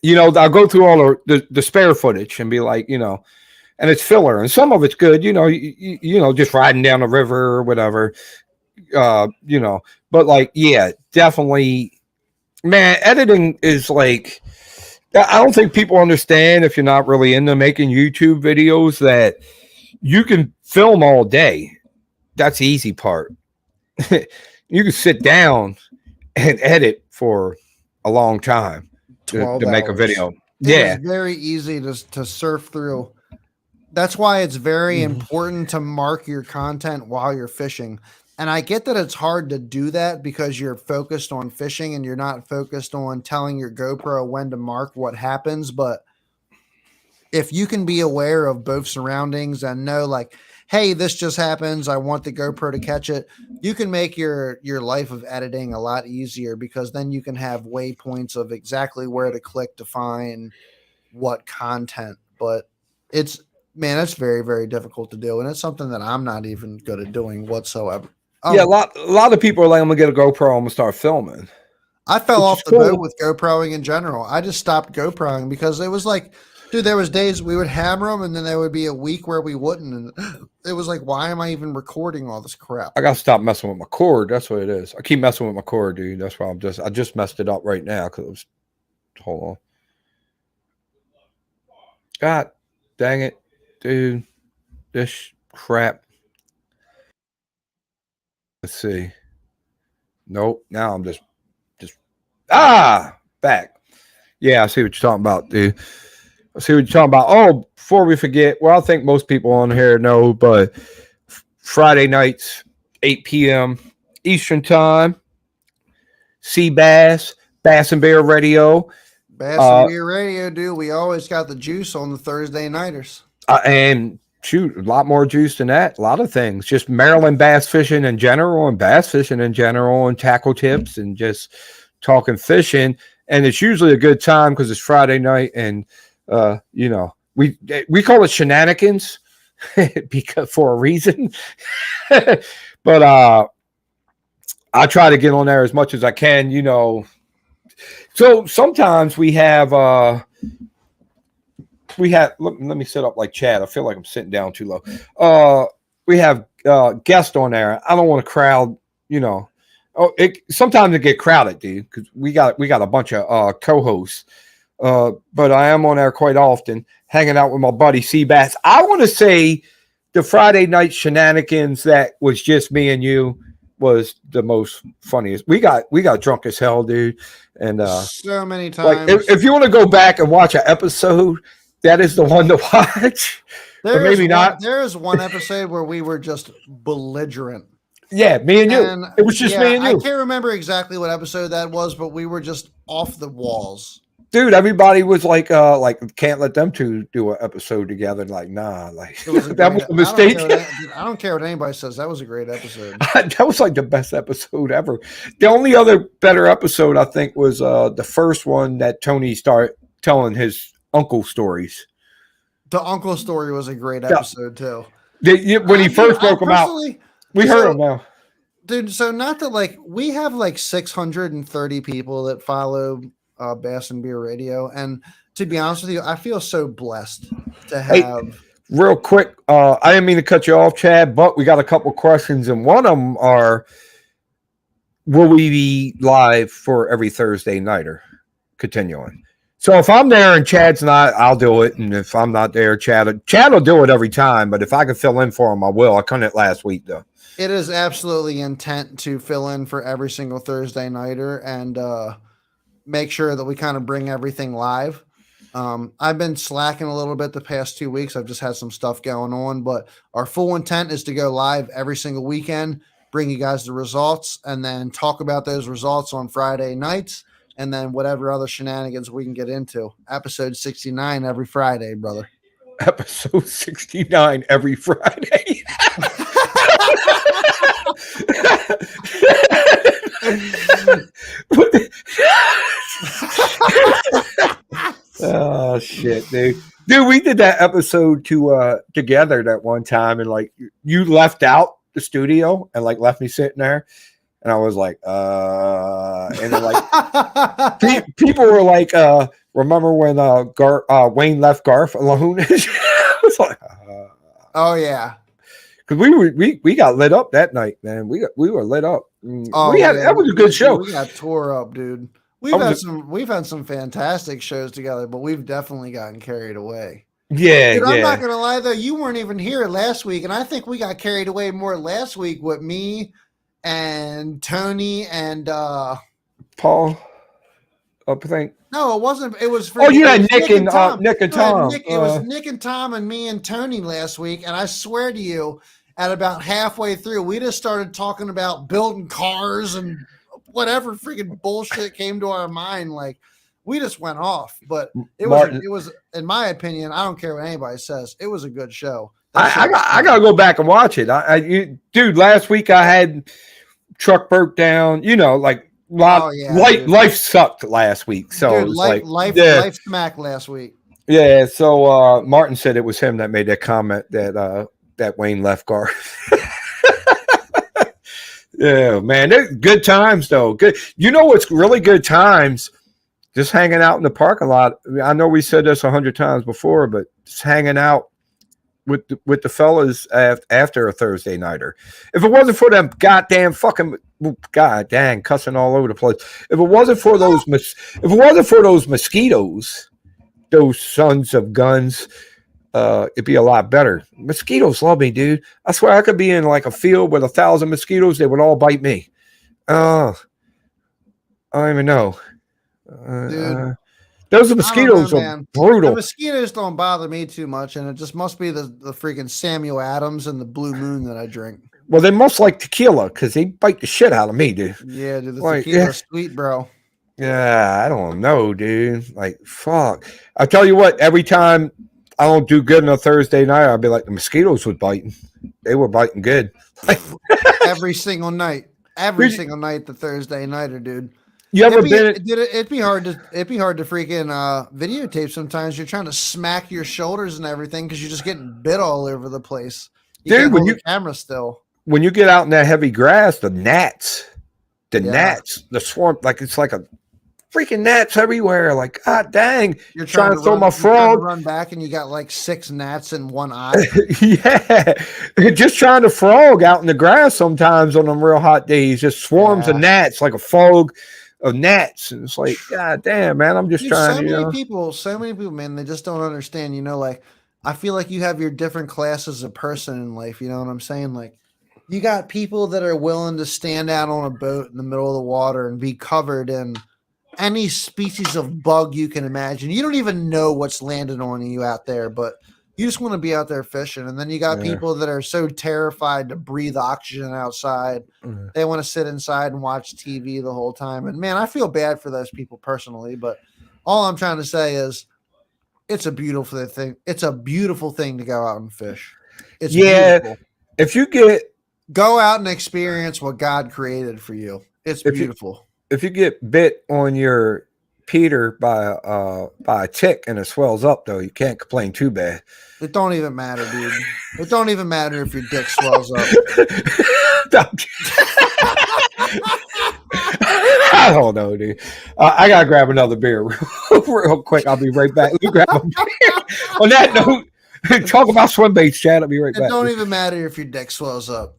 I'll go through all the spare footage and be like, and it's filler. And some of it's good, just riding down the river or whatever, but definitely, man, editing is I don't think people understand, if you're not really into making YouTube videos, that you can film all day. That's the easy part. You can sit down and edit for a long time to make a video. It is very easy to surf through. That's why it's very important to mark your content while you're fishing. And I get that it's hard to do that because you're focused on fishing and you're not focused on telling your GoPro when to mark what happens. But if you can be aware of both surroundings and know, like, hey, this just happens, I want the GoPro to catch it, you can make your life of editing a lot easier, because then you can have waypoints of exactly where to click to find what content. But it's very, very difficult to do. And it's something that I'm not even good at doing whatsoever. Yeah, a lot of people are like, I'm gonna get a GoPro, I'm gonna start filming. I fell off the boat with GoProing in general. I just stopped GoProing because it was like, dude, there was days we would hammer them and then there would be a week where we wouldn't. And it was like, why am I even recording all this crap? I gotta stop messing with my cord. That's what it is. I keep messing with my cord, dude. That's why I just messed it up right now because it was, hold on. God dang it, dude. This crap. Let's see. Nope. Now I'm just back. Yeah, I see what you're talking about, dude. I see what you're talking about. Oh, before we forget, well, I think most people on here know, but Friday nights, 8 p.m. Eastern time, Sea Bass and Bear Radio. Bass and Beer Radio, dude. We always got the juice on the Thursday nighters. And shoot, a lot more juice than that. A lot of things. Just Maryland bass fishing in general and bass fishing in general and tackle tips and just talking fishing. And it's usually a good time because it's Friday night and, you know, we call it shenanigans because for a reason. But I try to get on there as much as I can, you know. So sometimes we have let me sit up like Chad. I feel like I'm sitting down too low. We have guests on there. I don't want to crowd, you know. Sometimes it get crowded, dude, because we got a bunch of co-hosts. But I am on there quite often, hanging out with my buddy Seabass. I want to say the Friday night shenanigans that was just me and you was the most funniest. We got drunk as hell, dude. And so many times. Like if you want to go back and watch an episode, that is the one to watch. Or maybe not. There is one episode where we were just belligerent. Yeah, me and you. It was just me and you. I can't remember exactly what episode that was, but we were just off the walls. Dude, everybody was like can't let them two do an episode together. Like, nah, like that was a mistake. I don't care what anybody says. That was a great episode. That was like the best episode ever. The only other better episode I think was the first one that Tony started telling his uncle stories. The uncle story was a great episode too. When he first broke them out, we heard him now. Dude, so not that like we have like 630 people that follow Bass and Beer Radio, and to be honest with you, I feel so blessed to have. Hey, real quick, I didn't mean to cut you off, Chad, but we got a couple questions, and one of them are: will we be live for every Thursday nighter? Continuing. So if I'm there and Chad's not, I'll do it, and if I'm not there, Chad will do it every time. But if I can fill in for him, I will. I couldn't last week though. It is absolutely intent to fill in for every single Thursday nighter and make sure that we kind of bring everything live. I've been slacking a little bit the past 2 weeks. I've just had some stuff going on, but our full intent is to go live every single weekend, bring you guys the results, and then talk about those results on Friday nights, and then whatever other shenanigans we can get into. Episode 69 every Friday, brother. Episode 69 every Friday. Oh shit, dude. We did that episode together that one time, and like you left out the studio and like left me sitting there, and I was like, and then like people were like, remember when Wayne left Garth alone? I was like, oh yeah. Because we got lit up that night, man. We were lit up. Oh, that was a good show. We got tore up, dude. We've had some fantastic shows together, but we've definitely gotten carried away. Yeah, Dude, I'm not yeah. gonna lie though, you weren't even here last week, and I think we got carried away more last week with me and Tony and Paul, I think. no, it wasn't. It was Oh, freaking. yeah, It was Nick and Tom. Nick and No, Tom. Nick. It was Nick and Tom and me and Tony last week, and I swear to you, at about halfway through, we just started talking about building cars and whatever freaking bullshit came to our mind. Like we just went off. But Martin. it was, in my opinion, I don't care what anybody says. It was a good show. I gotta go back and watch it. Dude, last week I had truck broke down. You know, like life sucked last week. So dude, it was life smacked last week. Yeah. So Martin said it was him that made that comment that Wayne left Garth. Yeah, man, they're good times though. Good. You know what's really good times? Just hanging out in the parking lot. I know we said this 100 times before, but just hanging out with the fellas after a Thursday nighter. If it wasn't for them goddamn fucking god dang cussing all over the place, if it wasn't for those mosquitoes, those sons of guns, it'd be a lot better. Mosquitoes love me, dude. I swear I could be in like a field with 1,000 mosquitoes, they would all bite me. I don't even know. Dude. Those mosquitoes are brutal. The mosquitoes don't bother me too much, and it just must be the freaking Samuel Adams and the Blue Moon that I drink. Well, they must like tequila because they bite the shit out of me, dude. Yeah, dude, the tequila's sweet, bro. Yeah, I don't know, dude. Like, fuck. I tell you what, every time I don't do good on a Thursday night, I'll be like, the mosquitoes were biting. They were biting good. Every single night. Every single night, the Thursday nighter, dude. You ever been? It'd be hard to freaking videotape sometimes. You're trying to smack your shoulders and everything because you're just getting bit all over the place. Dude, when the camera still. When you get out in that heavy grass, the gnats, the swarm, like it's like a freaking gnats everywhere. Like, god dang. You're trying to throw my frog. Run back and you got like 6 gnats in one eye. Yeah. Just trying to frog out in the grass sometimes on them real hot days. Just swarms of gnats, like a fog of gnats. And it's like, god damn, man, I'm just trying to. So many people, man, they just don't understand, like, I feel like you have your different classes of person in life, you know what I'm saying? Like, you got people that are willing to stand out on a boat in the middle of the water and be covered in any species of bug you can imagine. You don't even know what's landed on you out there, but you just want to be out there fishing. And then you got people that are so terrified to breathe oxygen outside. They want to sit inside and watch TV the whole time. And man, I feel bad for those people personally, but all I'm trying to say is it's a beautiful thing. It's a beautiful thing to go out and fish. It's beautiful. If you go out and experience what God created for you. It's beautiful. If you get bit on your Peter by a tick and it swells up, though, you can't complain too bad. It don't even matter, dude. It don't even matter if your dick swells up. I don't know, dude. I gotta grab another beer real quick. I'll be right back. Let me grab a beer. On that note, talk about swim baits, Chad. I'll be right back. It don't even matter if your dick swells up.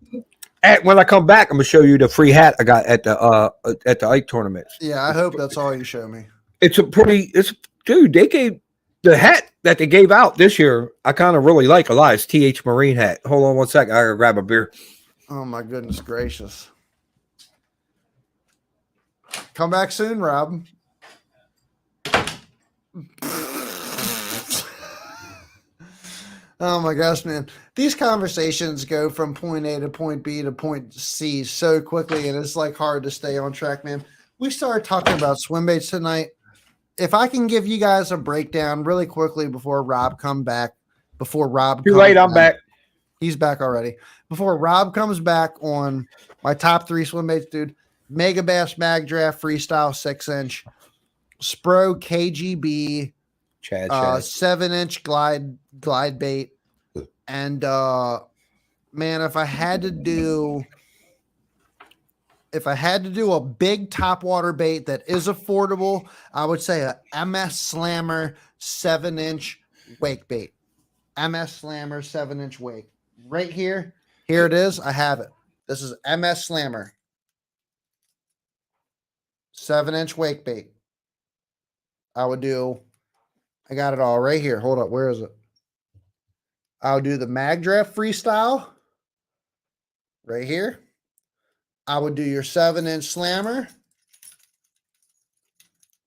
When I come back, I'm gonna show you the free hat I got at the Ike tournament. Yeah, I hope that's all you show me. Dude, they gave the hat that they gave out this year. I kind of really like a lot. It's TH Marine hat. Hold on one second. I gotta grab a beer. Oh my goodness gracious! Come back soon, Rob. Oh my gosh, man. These conversations go from point A to point B to point C so quickly, and it's like hard to stay on track, man. We started talking about swim baits tonight. If I can give you guys a breakdown really quickly before Rob come back, Too late, I'm back. He's back already. Before Rob comes back on my top 3 swim baits, dude. Megabass Mag Draft Freestyle 6-inch, Spro KGB, Chad. 7-inch glide bait, and man, if I had to do a big topwater bait that is affordable, I would say a MS Slammer 7-inch wake bait. MS Slammer 7-inch wake. Right here it is. I have it. This is MS Slammer 7-inch wake bait. I would do, I got it all right here. Hold up. Where is it? I'll do the Mag Draft Freestyle right here. I would do your 7-inch slammer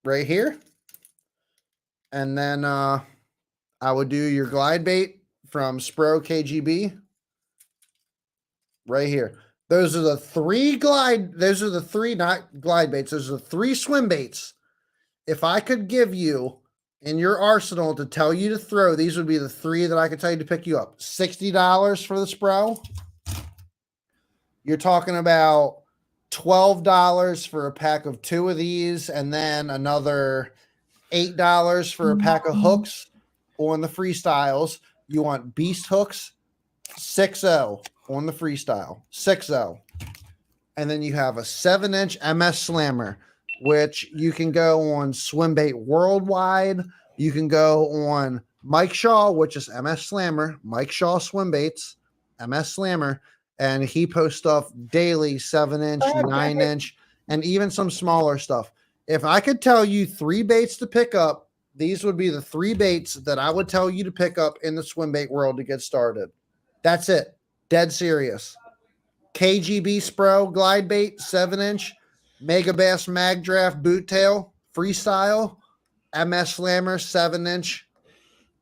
right here. And then I would do your glide bait from Spro KGB right here. Those are the three not glide baits. Those are the 3 swim baits. If I could give you in your arsenal to tell you to throw, these would be the 3 that I could tell you to pick you up. $60 for the Spro. You're talking about $12 for a pack of 2 of these, and then another $8 for a pack of hooks on the freestyles. You want beast hooks, 6.0 on the freestyle, 6.0. And then you have a 7-inch MS Slammer, which you can go on Swimbait Worldwide. You can go on Mike Shaw, which is MS Slammer, Mike Shaw Swimbaits, MS Slammer, and he posts stuff daily, 7-inch, 9-inch, and even some smaller stuff. If I could tell you 3 baits to pick up, these would be the 3 baits that I would tell you to pick up in the swim bait world to get started. That's it. Dead serious. KGB Spro glide bait, 7-inch, Mega Bass Mag Draft boot tail, freestyle, MS Slammer, 7-inch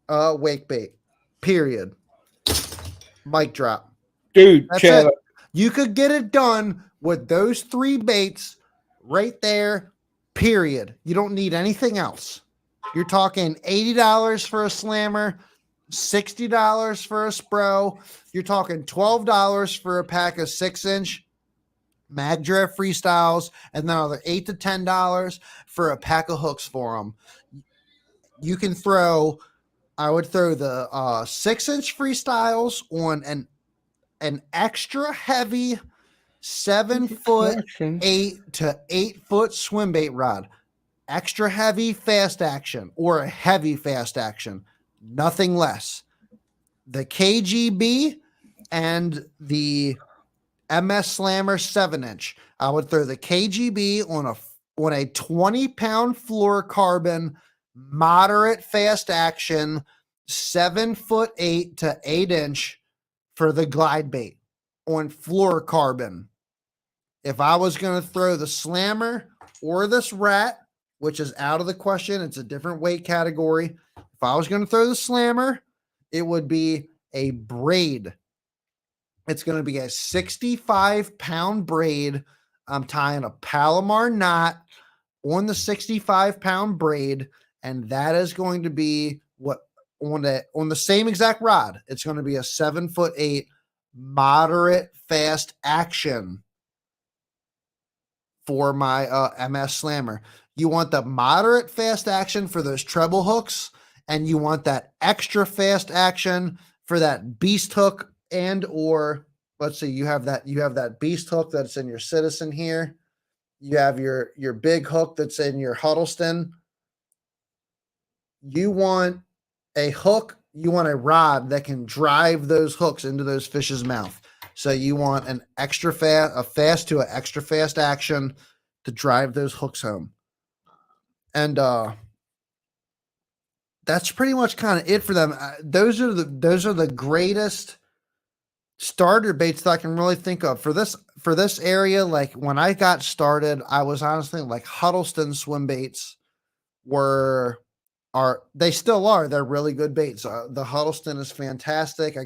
wake bait. Period. Mic drop. Dude, That's Chad, it. You could get it done with those 3 baits right there. Period. You don't need anything else. You're talking $80 for a slammer, $60 for a Spro. You're talking $12 for a pack of 6-inch Mag Draft freestyles, and then another $8 to $10 for a pack of hooks for them. You can throw, I would throw the 6-inch freestyles on an extra heavy 7-foot, 8 to 8-foot swim bait rod. Extra heavy fast action or a heavy fast action, nothing less. The KGB and the MS Slammer 7-inch. I would throw the KGB on a 20-pound fluorocarbon, moderate fast action, 7-foot 8 to 8-inch for the glide bait on fluorocarbon. If I was going to throw the slammer or this rat, which is out of the question, it's a different weight category. If I was going to throw the slammer, it would be a braid. It's going to be a 65-pound braid. I'm tying a Palomar knot on the 65-pound braid, and that is going to be what on the same exact rod. It's going to be a 7-foot 8 moderate fast action for my MS Slammer. You want the moderate fast action for those treble hooks, and you want that extra fast action for that beast hook, and or let's see, you have that beast hook that's in your Citizen here. You have your big hook that's in your Huddleston. You want a hook, you want a rod that can drive those hooks into those fish's mouth. So you want a fast to an extra fast action to drive those hooks home. And that's pretty much kind of it for them. Those are the greatest starter baits that I can really think of for this area. Like when I got started, I was honestly like Huddleston swim baits they still are. They're really good baits. The Huddleston is fantastic. I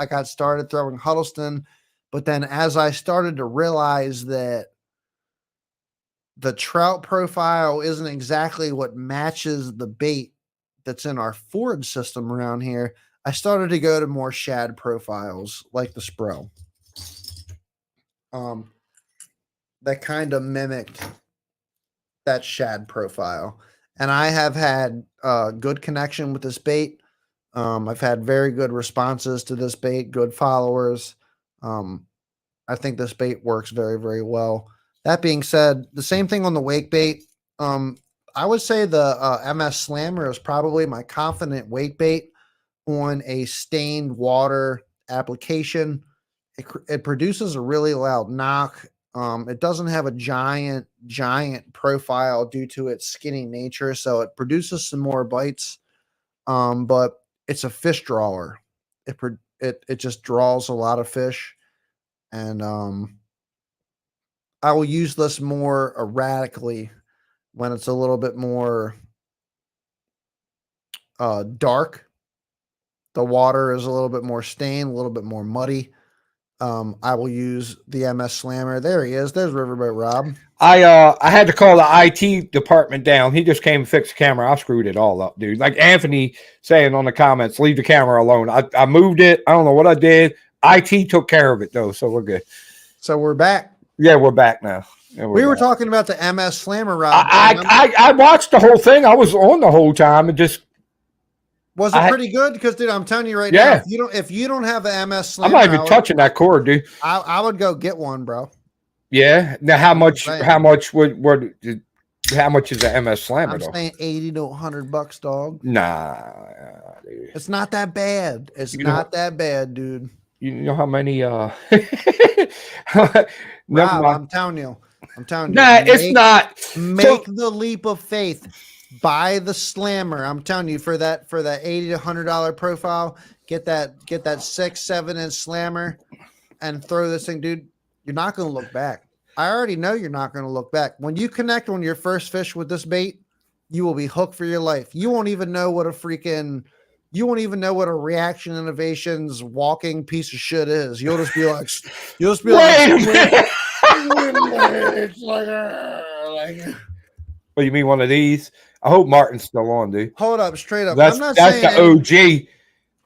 got started throwing Huddleston, but then as I started to realize that the trout profile isn't exactly what matches the bait that's in our forage system around here, I started to go to more shad profiles like the Spro. That kind of mimicked that shad profile. And I have had good connection with this bait. I've had very good responses to this bait, good followers. I think this bait works very, very well. That being said, the same thing on the wake bait. I would say the MS Slammer is probably my confident wake bait on a stained water application. It produces a really loud knock. It doesn't have a giant profile due to its skinny nature, so it produces some more bites. But it's a fish drawer. It just draws a lot of fish, and I will use this more erratically when it's a little bit more dark. The water is a little bit more stained, a little bit more muddy. I will use the MS Slammer. There he is. There's Riverboat Rob. I had to call the IT department down. He just came and fixed the camera. I screwed it all up, dude. Like Anthony saying on the comments, leave the camera alone. I moved it. I don't know what I did. IT took care of it though, so we're good. So we're back. Yeah, we're back now. Yeah, we were talking about the MS Slammer, Rob. I watched the whole thing. I was on the whole time and just. Was it pretty good? Because, dude, I'm telling you right now, if you don't have an MS Slammer, I'm not even touching that cord, dude. I would go get one, bro. Yeah. Now, how much is the MS Slammer? I'm saying $80 to $100, dog. Nah, dude. It's not that bad. It's not that bad, dude. You know how many? Rob, I'm telling you. Nah, it's not. Make the leap of faith. Buy the Slammer. I'm telling you, for that $80 to $100 profile, get that 6-7 inch Slammer and throw this thing, dude. You're not going to look back. I already know you're not going to look back. When you connect on your first fish with this bait, you will be hooked for your life. You won't even know what a Reaction Innovations walking piece of shit is. You'll just be like, it's like What, you mean one of these? I hope Martin's still on, dude. Hold up, straight up. That's the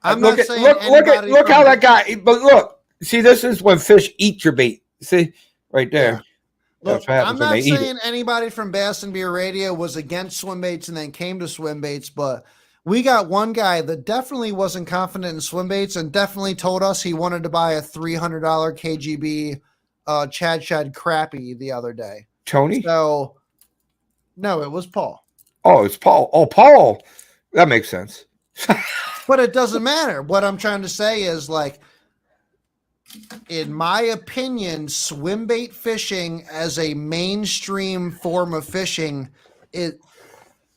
OG. Look how that guy. But look, see, this is when fish eat your bait. See, right there. Yeah. Look, I'm not saying anybody from Bass and Beer Radio was against swim baits and then came to swim baits, but we got one guy that definitely wasn't confident in swim baits and definitely told us he wanted to buy a $300 KGB Chad Shad Crappie the other day. Tony? So, no, it was Paul. Oh, it's Paul. Oh, Paul. That makes sense. But it doesn't matter. What I'm trying to say is, like, in my opinion, swim bait fishing as a mainstream form of fishing,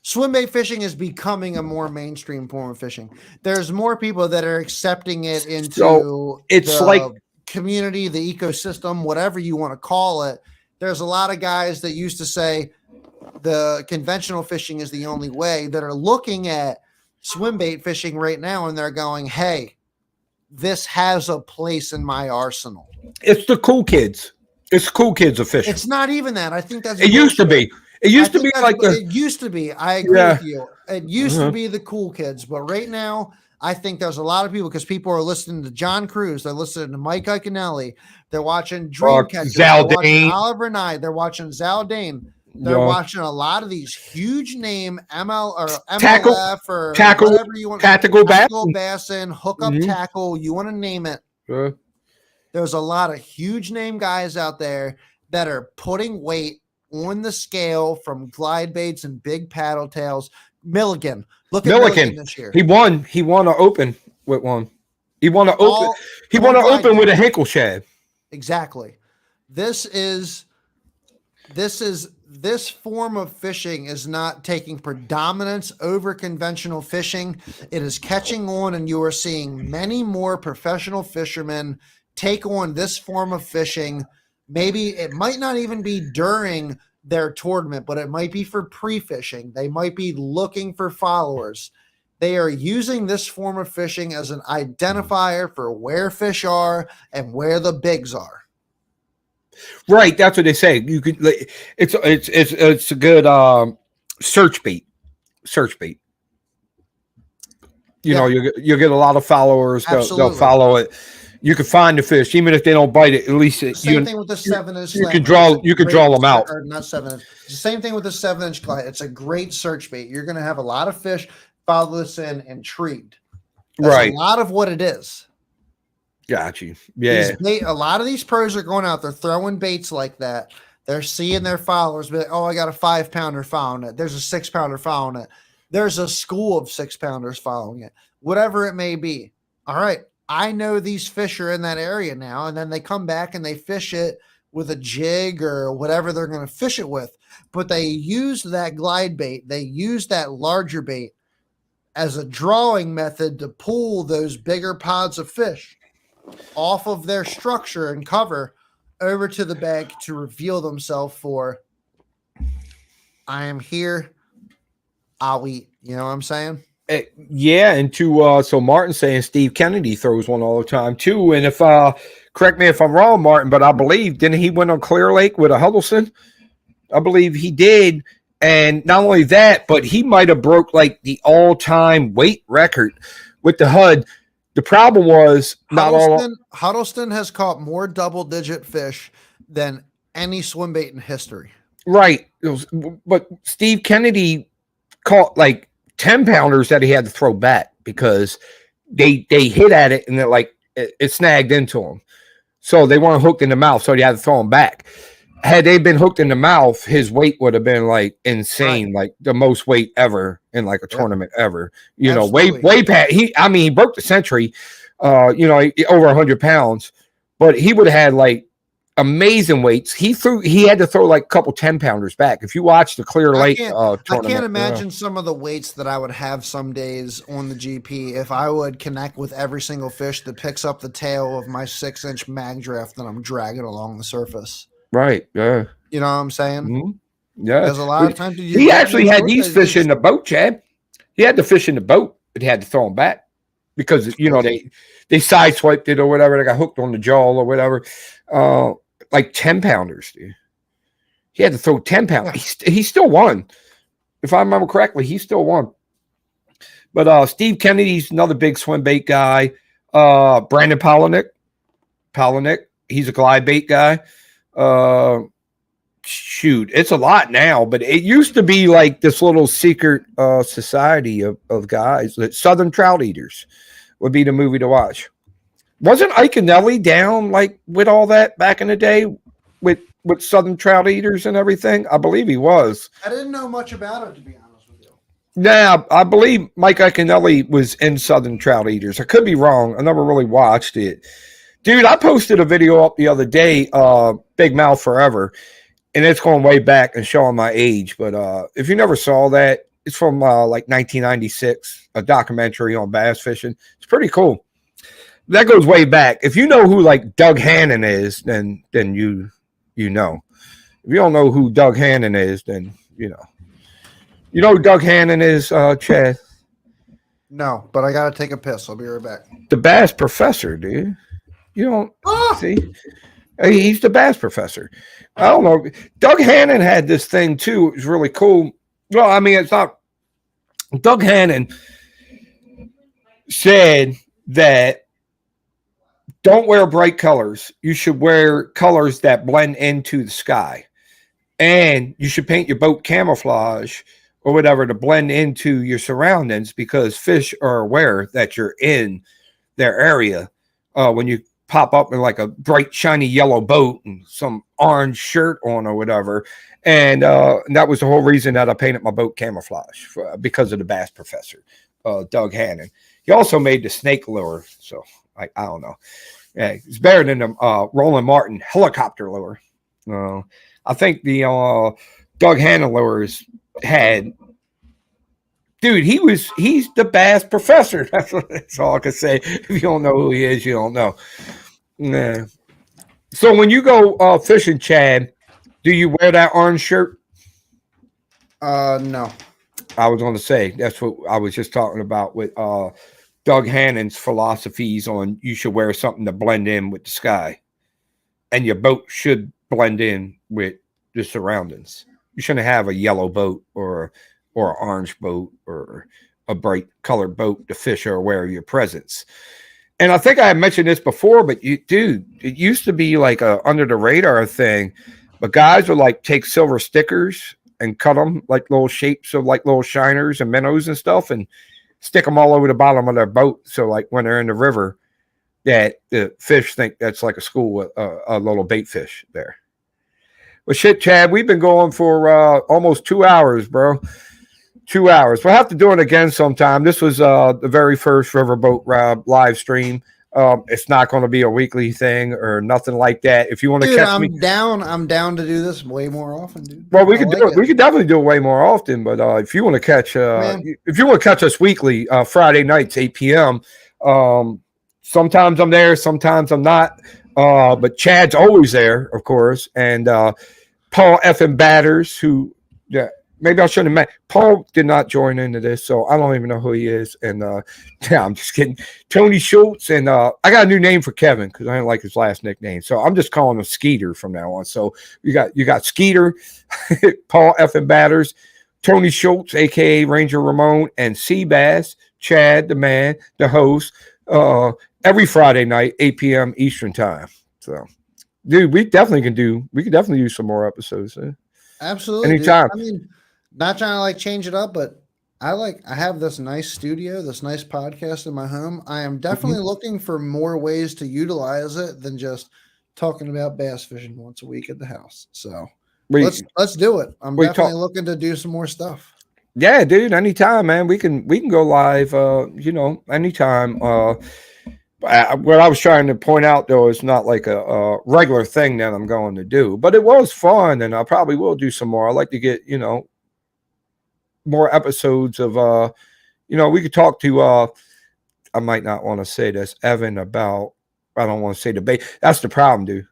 swim bait fishing is becoming a more mainstream form of fishing. There's more people that are accepting it into the community, the ecosystem, whatever you want to call it. There's a lot of guys that used to say the conventional fishing is the only way that are looking at swim bait fishing right now and they're going, hey, this has a place in my arsenal. It's the cool kids. It's cool kids of fishing. It's not even that. I think that's it used to be. It used to be like it used to be. I agree with you. It used to be the cool kids, but right now I think there's a lot of people because people are listening to John Cruz, they're listening to Mike Iconelli, they're watching Dreamcatcher, they're watching Oliver Nye, they're watching Zaldane. They're watching a lot of these huge name ML or MLF or whatever you want. Tackle Bassin, hookup tackle, you want to name it. There's a lot of huge name guys out there that are putting weight on the scale from glide baits and big paddle tails. Milligan. Look at Milligan this year. He won an open with one. He won an open. He won an open with a Hinkle shad. Exactly. This form of fishing is not taking predominance over conventional fishing. It is catching on, and you are seeing many more professional fishermen take on this form of fishing. Maybe it might not even be during their tournament, but it might be for pre-fishing. They might be looking for followers. They are using this form of fishing as an identifier for where fish are and where the bigs are. Right, that's what they say. You could. It's a good search bait. Search bait. You know, you get a lot of followers. They'll follow it. You can find the fish, even if they don't bite it. At least same thing with the 7-inch. You can draw. You can draw them out. Or not 7-inch. It's the same thing with the 7-inch glide. It's a great search bait. You're going to have a lot of fish follow this in intrigued. That's a lot of what it is. Got you. Yeah. A lot of these pros are going out. They're throwing baits like that. They're seeing their followers be like, oh, I got a 5-pounder following it. There's a 6-pounder following it. There's a school of 6-pounders following it. Whatever it may be. All right. I know these fish are in that area now. And then they come back and they fish it with a jig or whatever they're going to fish it with. But they use that glide bait, they use that larger bait as a drawing method to pull those bigger pods of fish off of their structure and cover over to the bank to reveal themselves for, I am here, I'll eat. You know what I'm saying? Yeah, and so Martin's saying Steve Kennedy throws one all the time too. And if correct me if I'm wrong, Martin, but I believe didn't he win on Clear Lake with a Huddleston? I believe he did. And not only that, but he might have broke like the all-time weight record with the HUD. The problem was Huddleston has caught more double-digit fish than any swim bait in history. Right. But Steve Kennedy caught like 10-pounders that he had to throw back because they hit at it and it snagged into him. So they weren't hooked in the mouth, so he had to throw them back. Had they been hooked in the mouth, his weight would have been like insane, like the most weight ever in like a tournament ever. You Absolutely. know, way past. He broke the century. Over 100 pounds, but he would have had like amazing weights. He had to throw like a couple 10-pounders back. If you watch the Clear Lake tournament, I can't imagine some of the weights that I would have some days on the GP if I would connect with every single fish that picks up the tail of my 6-inch mag drift that I'm dragging along the surface. Right. Yeah. You know what I'm saying? Mm-hmm. Yeah. There's a lot of times he actually had these fish in the boat, Chad. He had the fish in the boat, but he had to throw them back because they sideswiped it or whatever. They got hooked on the jaw or whatever. Like 10-pounders, dude. He had to throw 10 pounds. Yeah. He still won. If I remember correctly, he still won. But Steve Kennedy's another big swim bait guy. Brandon Palaniuk, he's a glide bait guy. Shoot, it's a lot now, but it used to be like this little secret society of guys. That Southern Trout Eaters would be the movie to watch. Wasn't Iaconelli down like with all that back in the day with Southern Trout Eaters and everything? I believe he was. I didn't know much about it, to be honest with you. Yeah, I believe Mike Iaconelli was in Southern Trout Eaters. I could be wrong. I never really watched it. Dude, I posted a video up the other day, Big Mouth Forever, and it's going way back and showing my age. But if you never saw that, it's from like 1996, a documentary on bass fishing. It's pretty cool. That goes way back. If you know who like Doug Hannon is, then you know. If you don't know who Doug Hannon is, then you know. You know who Doug Hannon is, Chad? No, but I gotta take a piss. I'll be right back. The Bass Professor, dude. You don't see? He's the Bass Professor. I don't know. Doug Hannon had this thing too. It was really cool. Well, I mean, it's not. Doug Hannon said that don't wear bright colors. You should wear colors that blend into the sky. And you should paint your boat camouflage or whatever to blend into your surroundings because fish are aware that you're in their area. When you pop up in like a bright, shiny yellow boat and some orange shirt on or whatever. And that was the whole reason that I painted my boat camouflage because of the Bass Professor, Doug Hannon. He also made the snake lure. So I don't know. Yeah, it's better than the Roland Martin helicopter lure. I think the Doug Hannon lures had, dude, he's the Bass Professor. That's all I can say. If you don't know who he is, you don't know. Nah. So when you go fishing, Chad, do you wear that orange shirt? No. I was going to say, that's what I was just talking about with Doug Hannon's philosophies on you should wear something to blend in with the sky. And your boat should blend in with the surroundings. You shouldn't have a yellow boat or an orange boat or a bright colored boat. The fish are aware of your presence. And I think I had mentioned this before, but it used to be like a under the radar thing. But guys would like take silver stickers and cut them like little shapes of like little shiners and minnows and stuff and stick them all over the bottom of their boat. So like when they're in the river, that the fish think that's like a school with a little bait fish there. Well, shit, Chad, we've been going for almost 2 hours, bro. 2 hours. We'll have to do it again sometime. This was the very first Riverboat live stream. It's not going to be a weekly thing or nothing like that. If you want to catch me, I'm down to do this way more often, dude. well, we could do it. We could definitely do it way more often. But if you want to catch, if you want to catch us weekly, Friday nights, 8 p.m. Sometimes I'm there, sometimes I'm not. But Chad's always there, of course, and Paul F. Batters, who, yeah. Maybe I shouldn't have met. Paul did not join into this, so I don't even know who he is. And yeah, I'm just kidding. Tony Schultz, and I got a new name for Kevin because I didn't like his last nickname, so I'm just calling him Skeeter from now on. So you got Skeeter, Paul F. Batters, Tony Schultz, aka Ranger Ramon, and Seabass, Chad, the man, the host, every Friday night, 8 p.m. Eastern time. So, dude, we could definitely do some more episodes. Absolutely, anytime. Dude. I mean, not trying to like change it up, but I have this nice studio, this nice podcast in my home. I am definitely looking for more ways to utilize it than just talking about bass fishing once a week at the house. So let's do it. I'm definitely looking to do some more stuff. Yeah, dude, anytime, man. We can go live anytime. What I was trying to point out, though, is not like a regular thing that I'm going to do, but it was fun, and I probably will do some more. I like to get, more episodes of, we could talk to, I might not want to say this, Evan, about, I don't want to say debate. That's the problem, dude.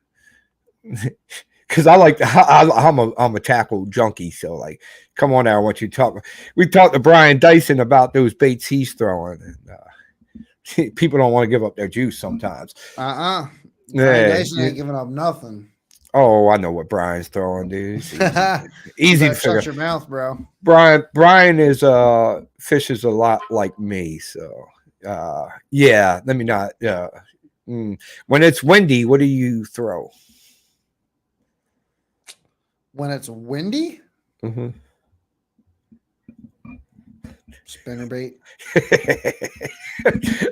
Because I'm a tackle junkie, so like, come on now, I want you to talk. We talked to Brian Dyson about those baits he's throwing, and people don't want to give up their juice sometimes. Brian Dyson ain't giving up nothing. Oh, I know what Brian's throwing, dude. Easy to figure. Shut your mouth, bro. Brian is fishes a lot like me, so yeah. Let me not. When it's windy, what do you throw? When it's windy, mm-hmm. Spinnerbait.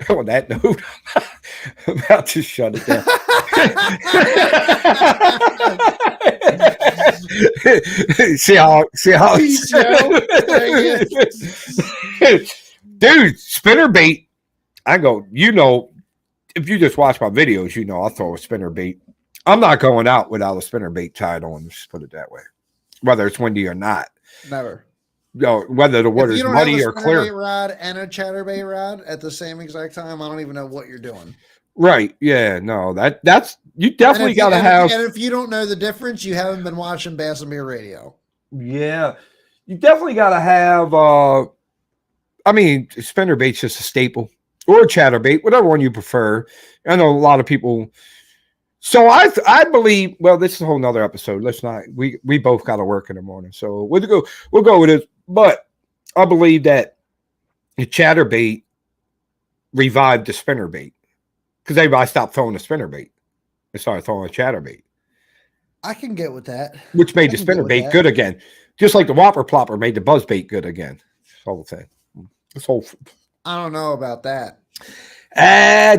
On that note, I'm about to shut it down. see how dude, spinnerbait. I go, if you just watch my videos, I throw a spinnerbait. I'm not going out without a spinnerbait tied on. Just put it that way, whether it's windy or not. Never. Whether the water's muddy or clear. If you don't have a spinnerbait rod and a chatterbait rod at the same exact time, I don't even know what you're doing. Right? Yeah. No. That's you definitely got to have. And if you don't know the difference, you haven't been watching Bass and Beer Radio. Yeah, you definitely got to have. Spinnerbait's just a staple, or a chatterbait, whatever one you prefer. I know a lot of people. So I believe. Well, this is a whole nother episode. Let's not. We both got to work in the morning, so we'll go with it. But I believe that the chatterbait revived the spinnerbait because everybody stopped throwing the spinnerbait and started throwing a chatterbait. I can get with that. Which made the spinnerbait good again, just like the whopper plopper made the buzzbait good again. This whole thing. I don't know about that.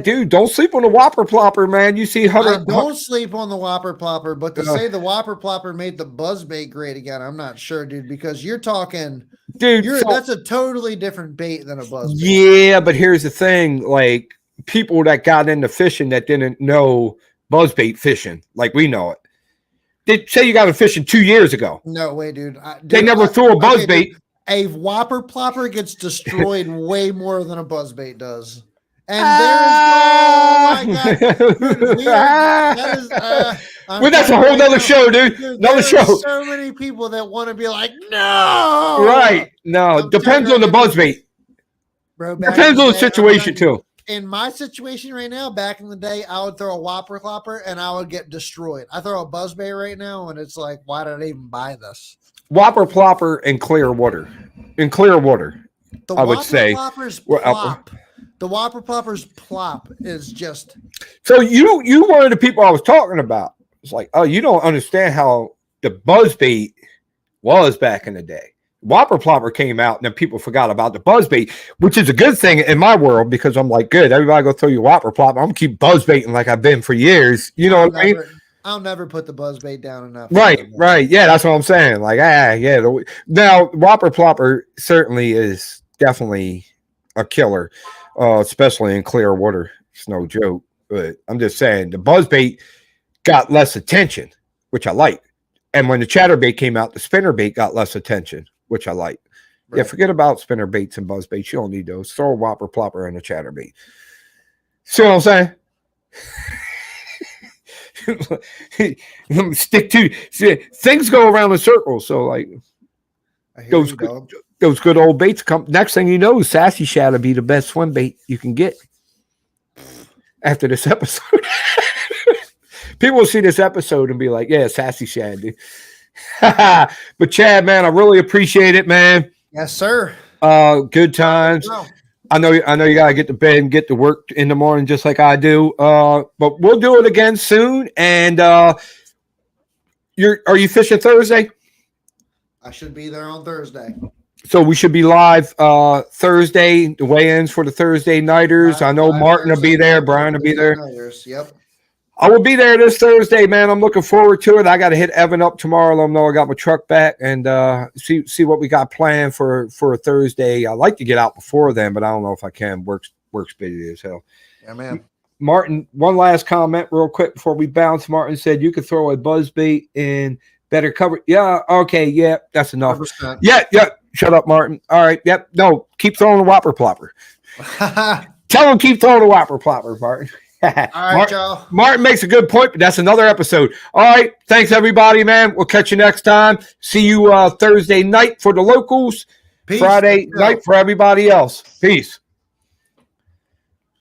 Dude, don't sleep on the whopper plopper, man. You see don't sleep on the whopper plopper, but to say the whopper plopper made the buzzbait great again, I'm not sure, dude, because you're talking, dude, that's a totally different bait than a buzzbait. Yeah, but here's the thing, like people that got into fishing that didn't know buzzbait fishing, like we know it. They say you got into fishing 2 years ago. No way, dude. They never threw a buzzbait. Okay, a whopper plopper gets destroyed way more than a buzzbait does. And that's a whole nother show, dude. Another show. So many people that want to be like, no. Right. No, depends on the buzzbait. Bro, depends on the situation, too. In my situation right now, back in the day, I would throw a whopper clopper and I would get destroyed. I throw a buzzbait right now and it's like, why did I even buy this? Whopper plopper in clear water. In clear water, I would say. The whopper plopper's plop is just. So you one of the people I was talking about. It's like, oh, you don't understand how the buzzbait was back in the day. Whopper plopper came out, and then people forgot about the buzzbait, which is a good thing in my world because I'm like, good, everybody go throw your whopper plopper. I'm gonna keep buzzbaiting like I've been for years. You know what I mean? I'll never put the buzzbait down enough. Right. Yeah, that's what I'm saying. Like, yeah. Now, whopper plopper certainly is definitely a killer. Especially in clear water. It's no joke. But I'm just saying the buzzbait got less attention, which I like. And when the chatterbait came out, the spinnerbait got less attention, which I like. Right. Yeah, forget about spinnerbaits and buzzbaits. You don't need those. Throw a whopper plopper and a chatterbait. See what I'm saying? Stick to things go around in circles. So like those good old baits come. Next thing you know, Sassy Shad will be the best swim bait you can get after this episode. People will see this episode and be like, yeah, Sassy Shad, dude. But Chad, man, I really appreciate it, man. Yes, sir. Good times. I know you gotta get to bed and get to work in the morning just like I do. But we'll do it again soon. And are you fishing Thursday? I should be there on Thursday. So we should be live Thursday, the weigh-ins for the Thursday nighters. I know Martin will be there, Brian will be there. Yep. I will be there this Thursday, man. I'm looking forward to it. I got to hit Evan up tomorrow. Let him know I got my truck back and see what we got planned for a Thursday. I like to get out before then, but I don't know if I can. Works busy as hell. Yeah, man. Martin, one last comment real quick before we bounce. Martin said you could throw a buzzbait in better cover. Yeah, okay, yeah, that's enough. 100%. Yeah. Shut up, Martin. All right, yep. No, keep throwing the whopper plopper. Tell him keep throwing the whopper plopper, Martin. All right, y'all. Martin makes a good point, but that's another episode. All right. Thanks, everybody, man. We'll catch you next time. See you Thursday night for the locals. Peace. Friday night for everybody else. Peace.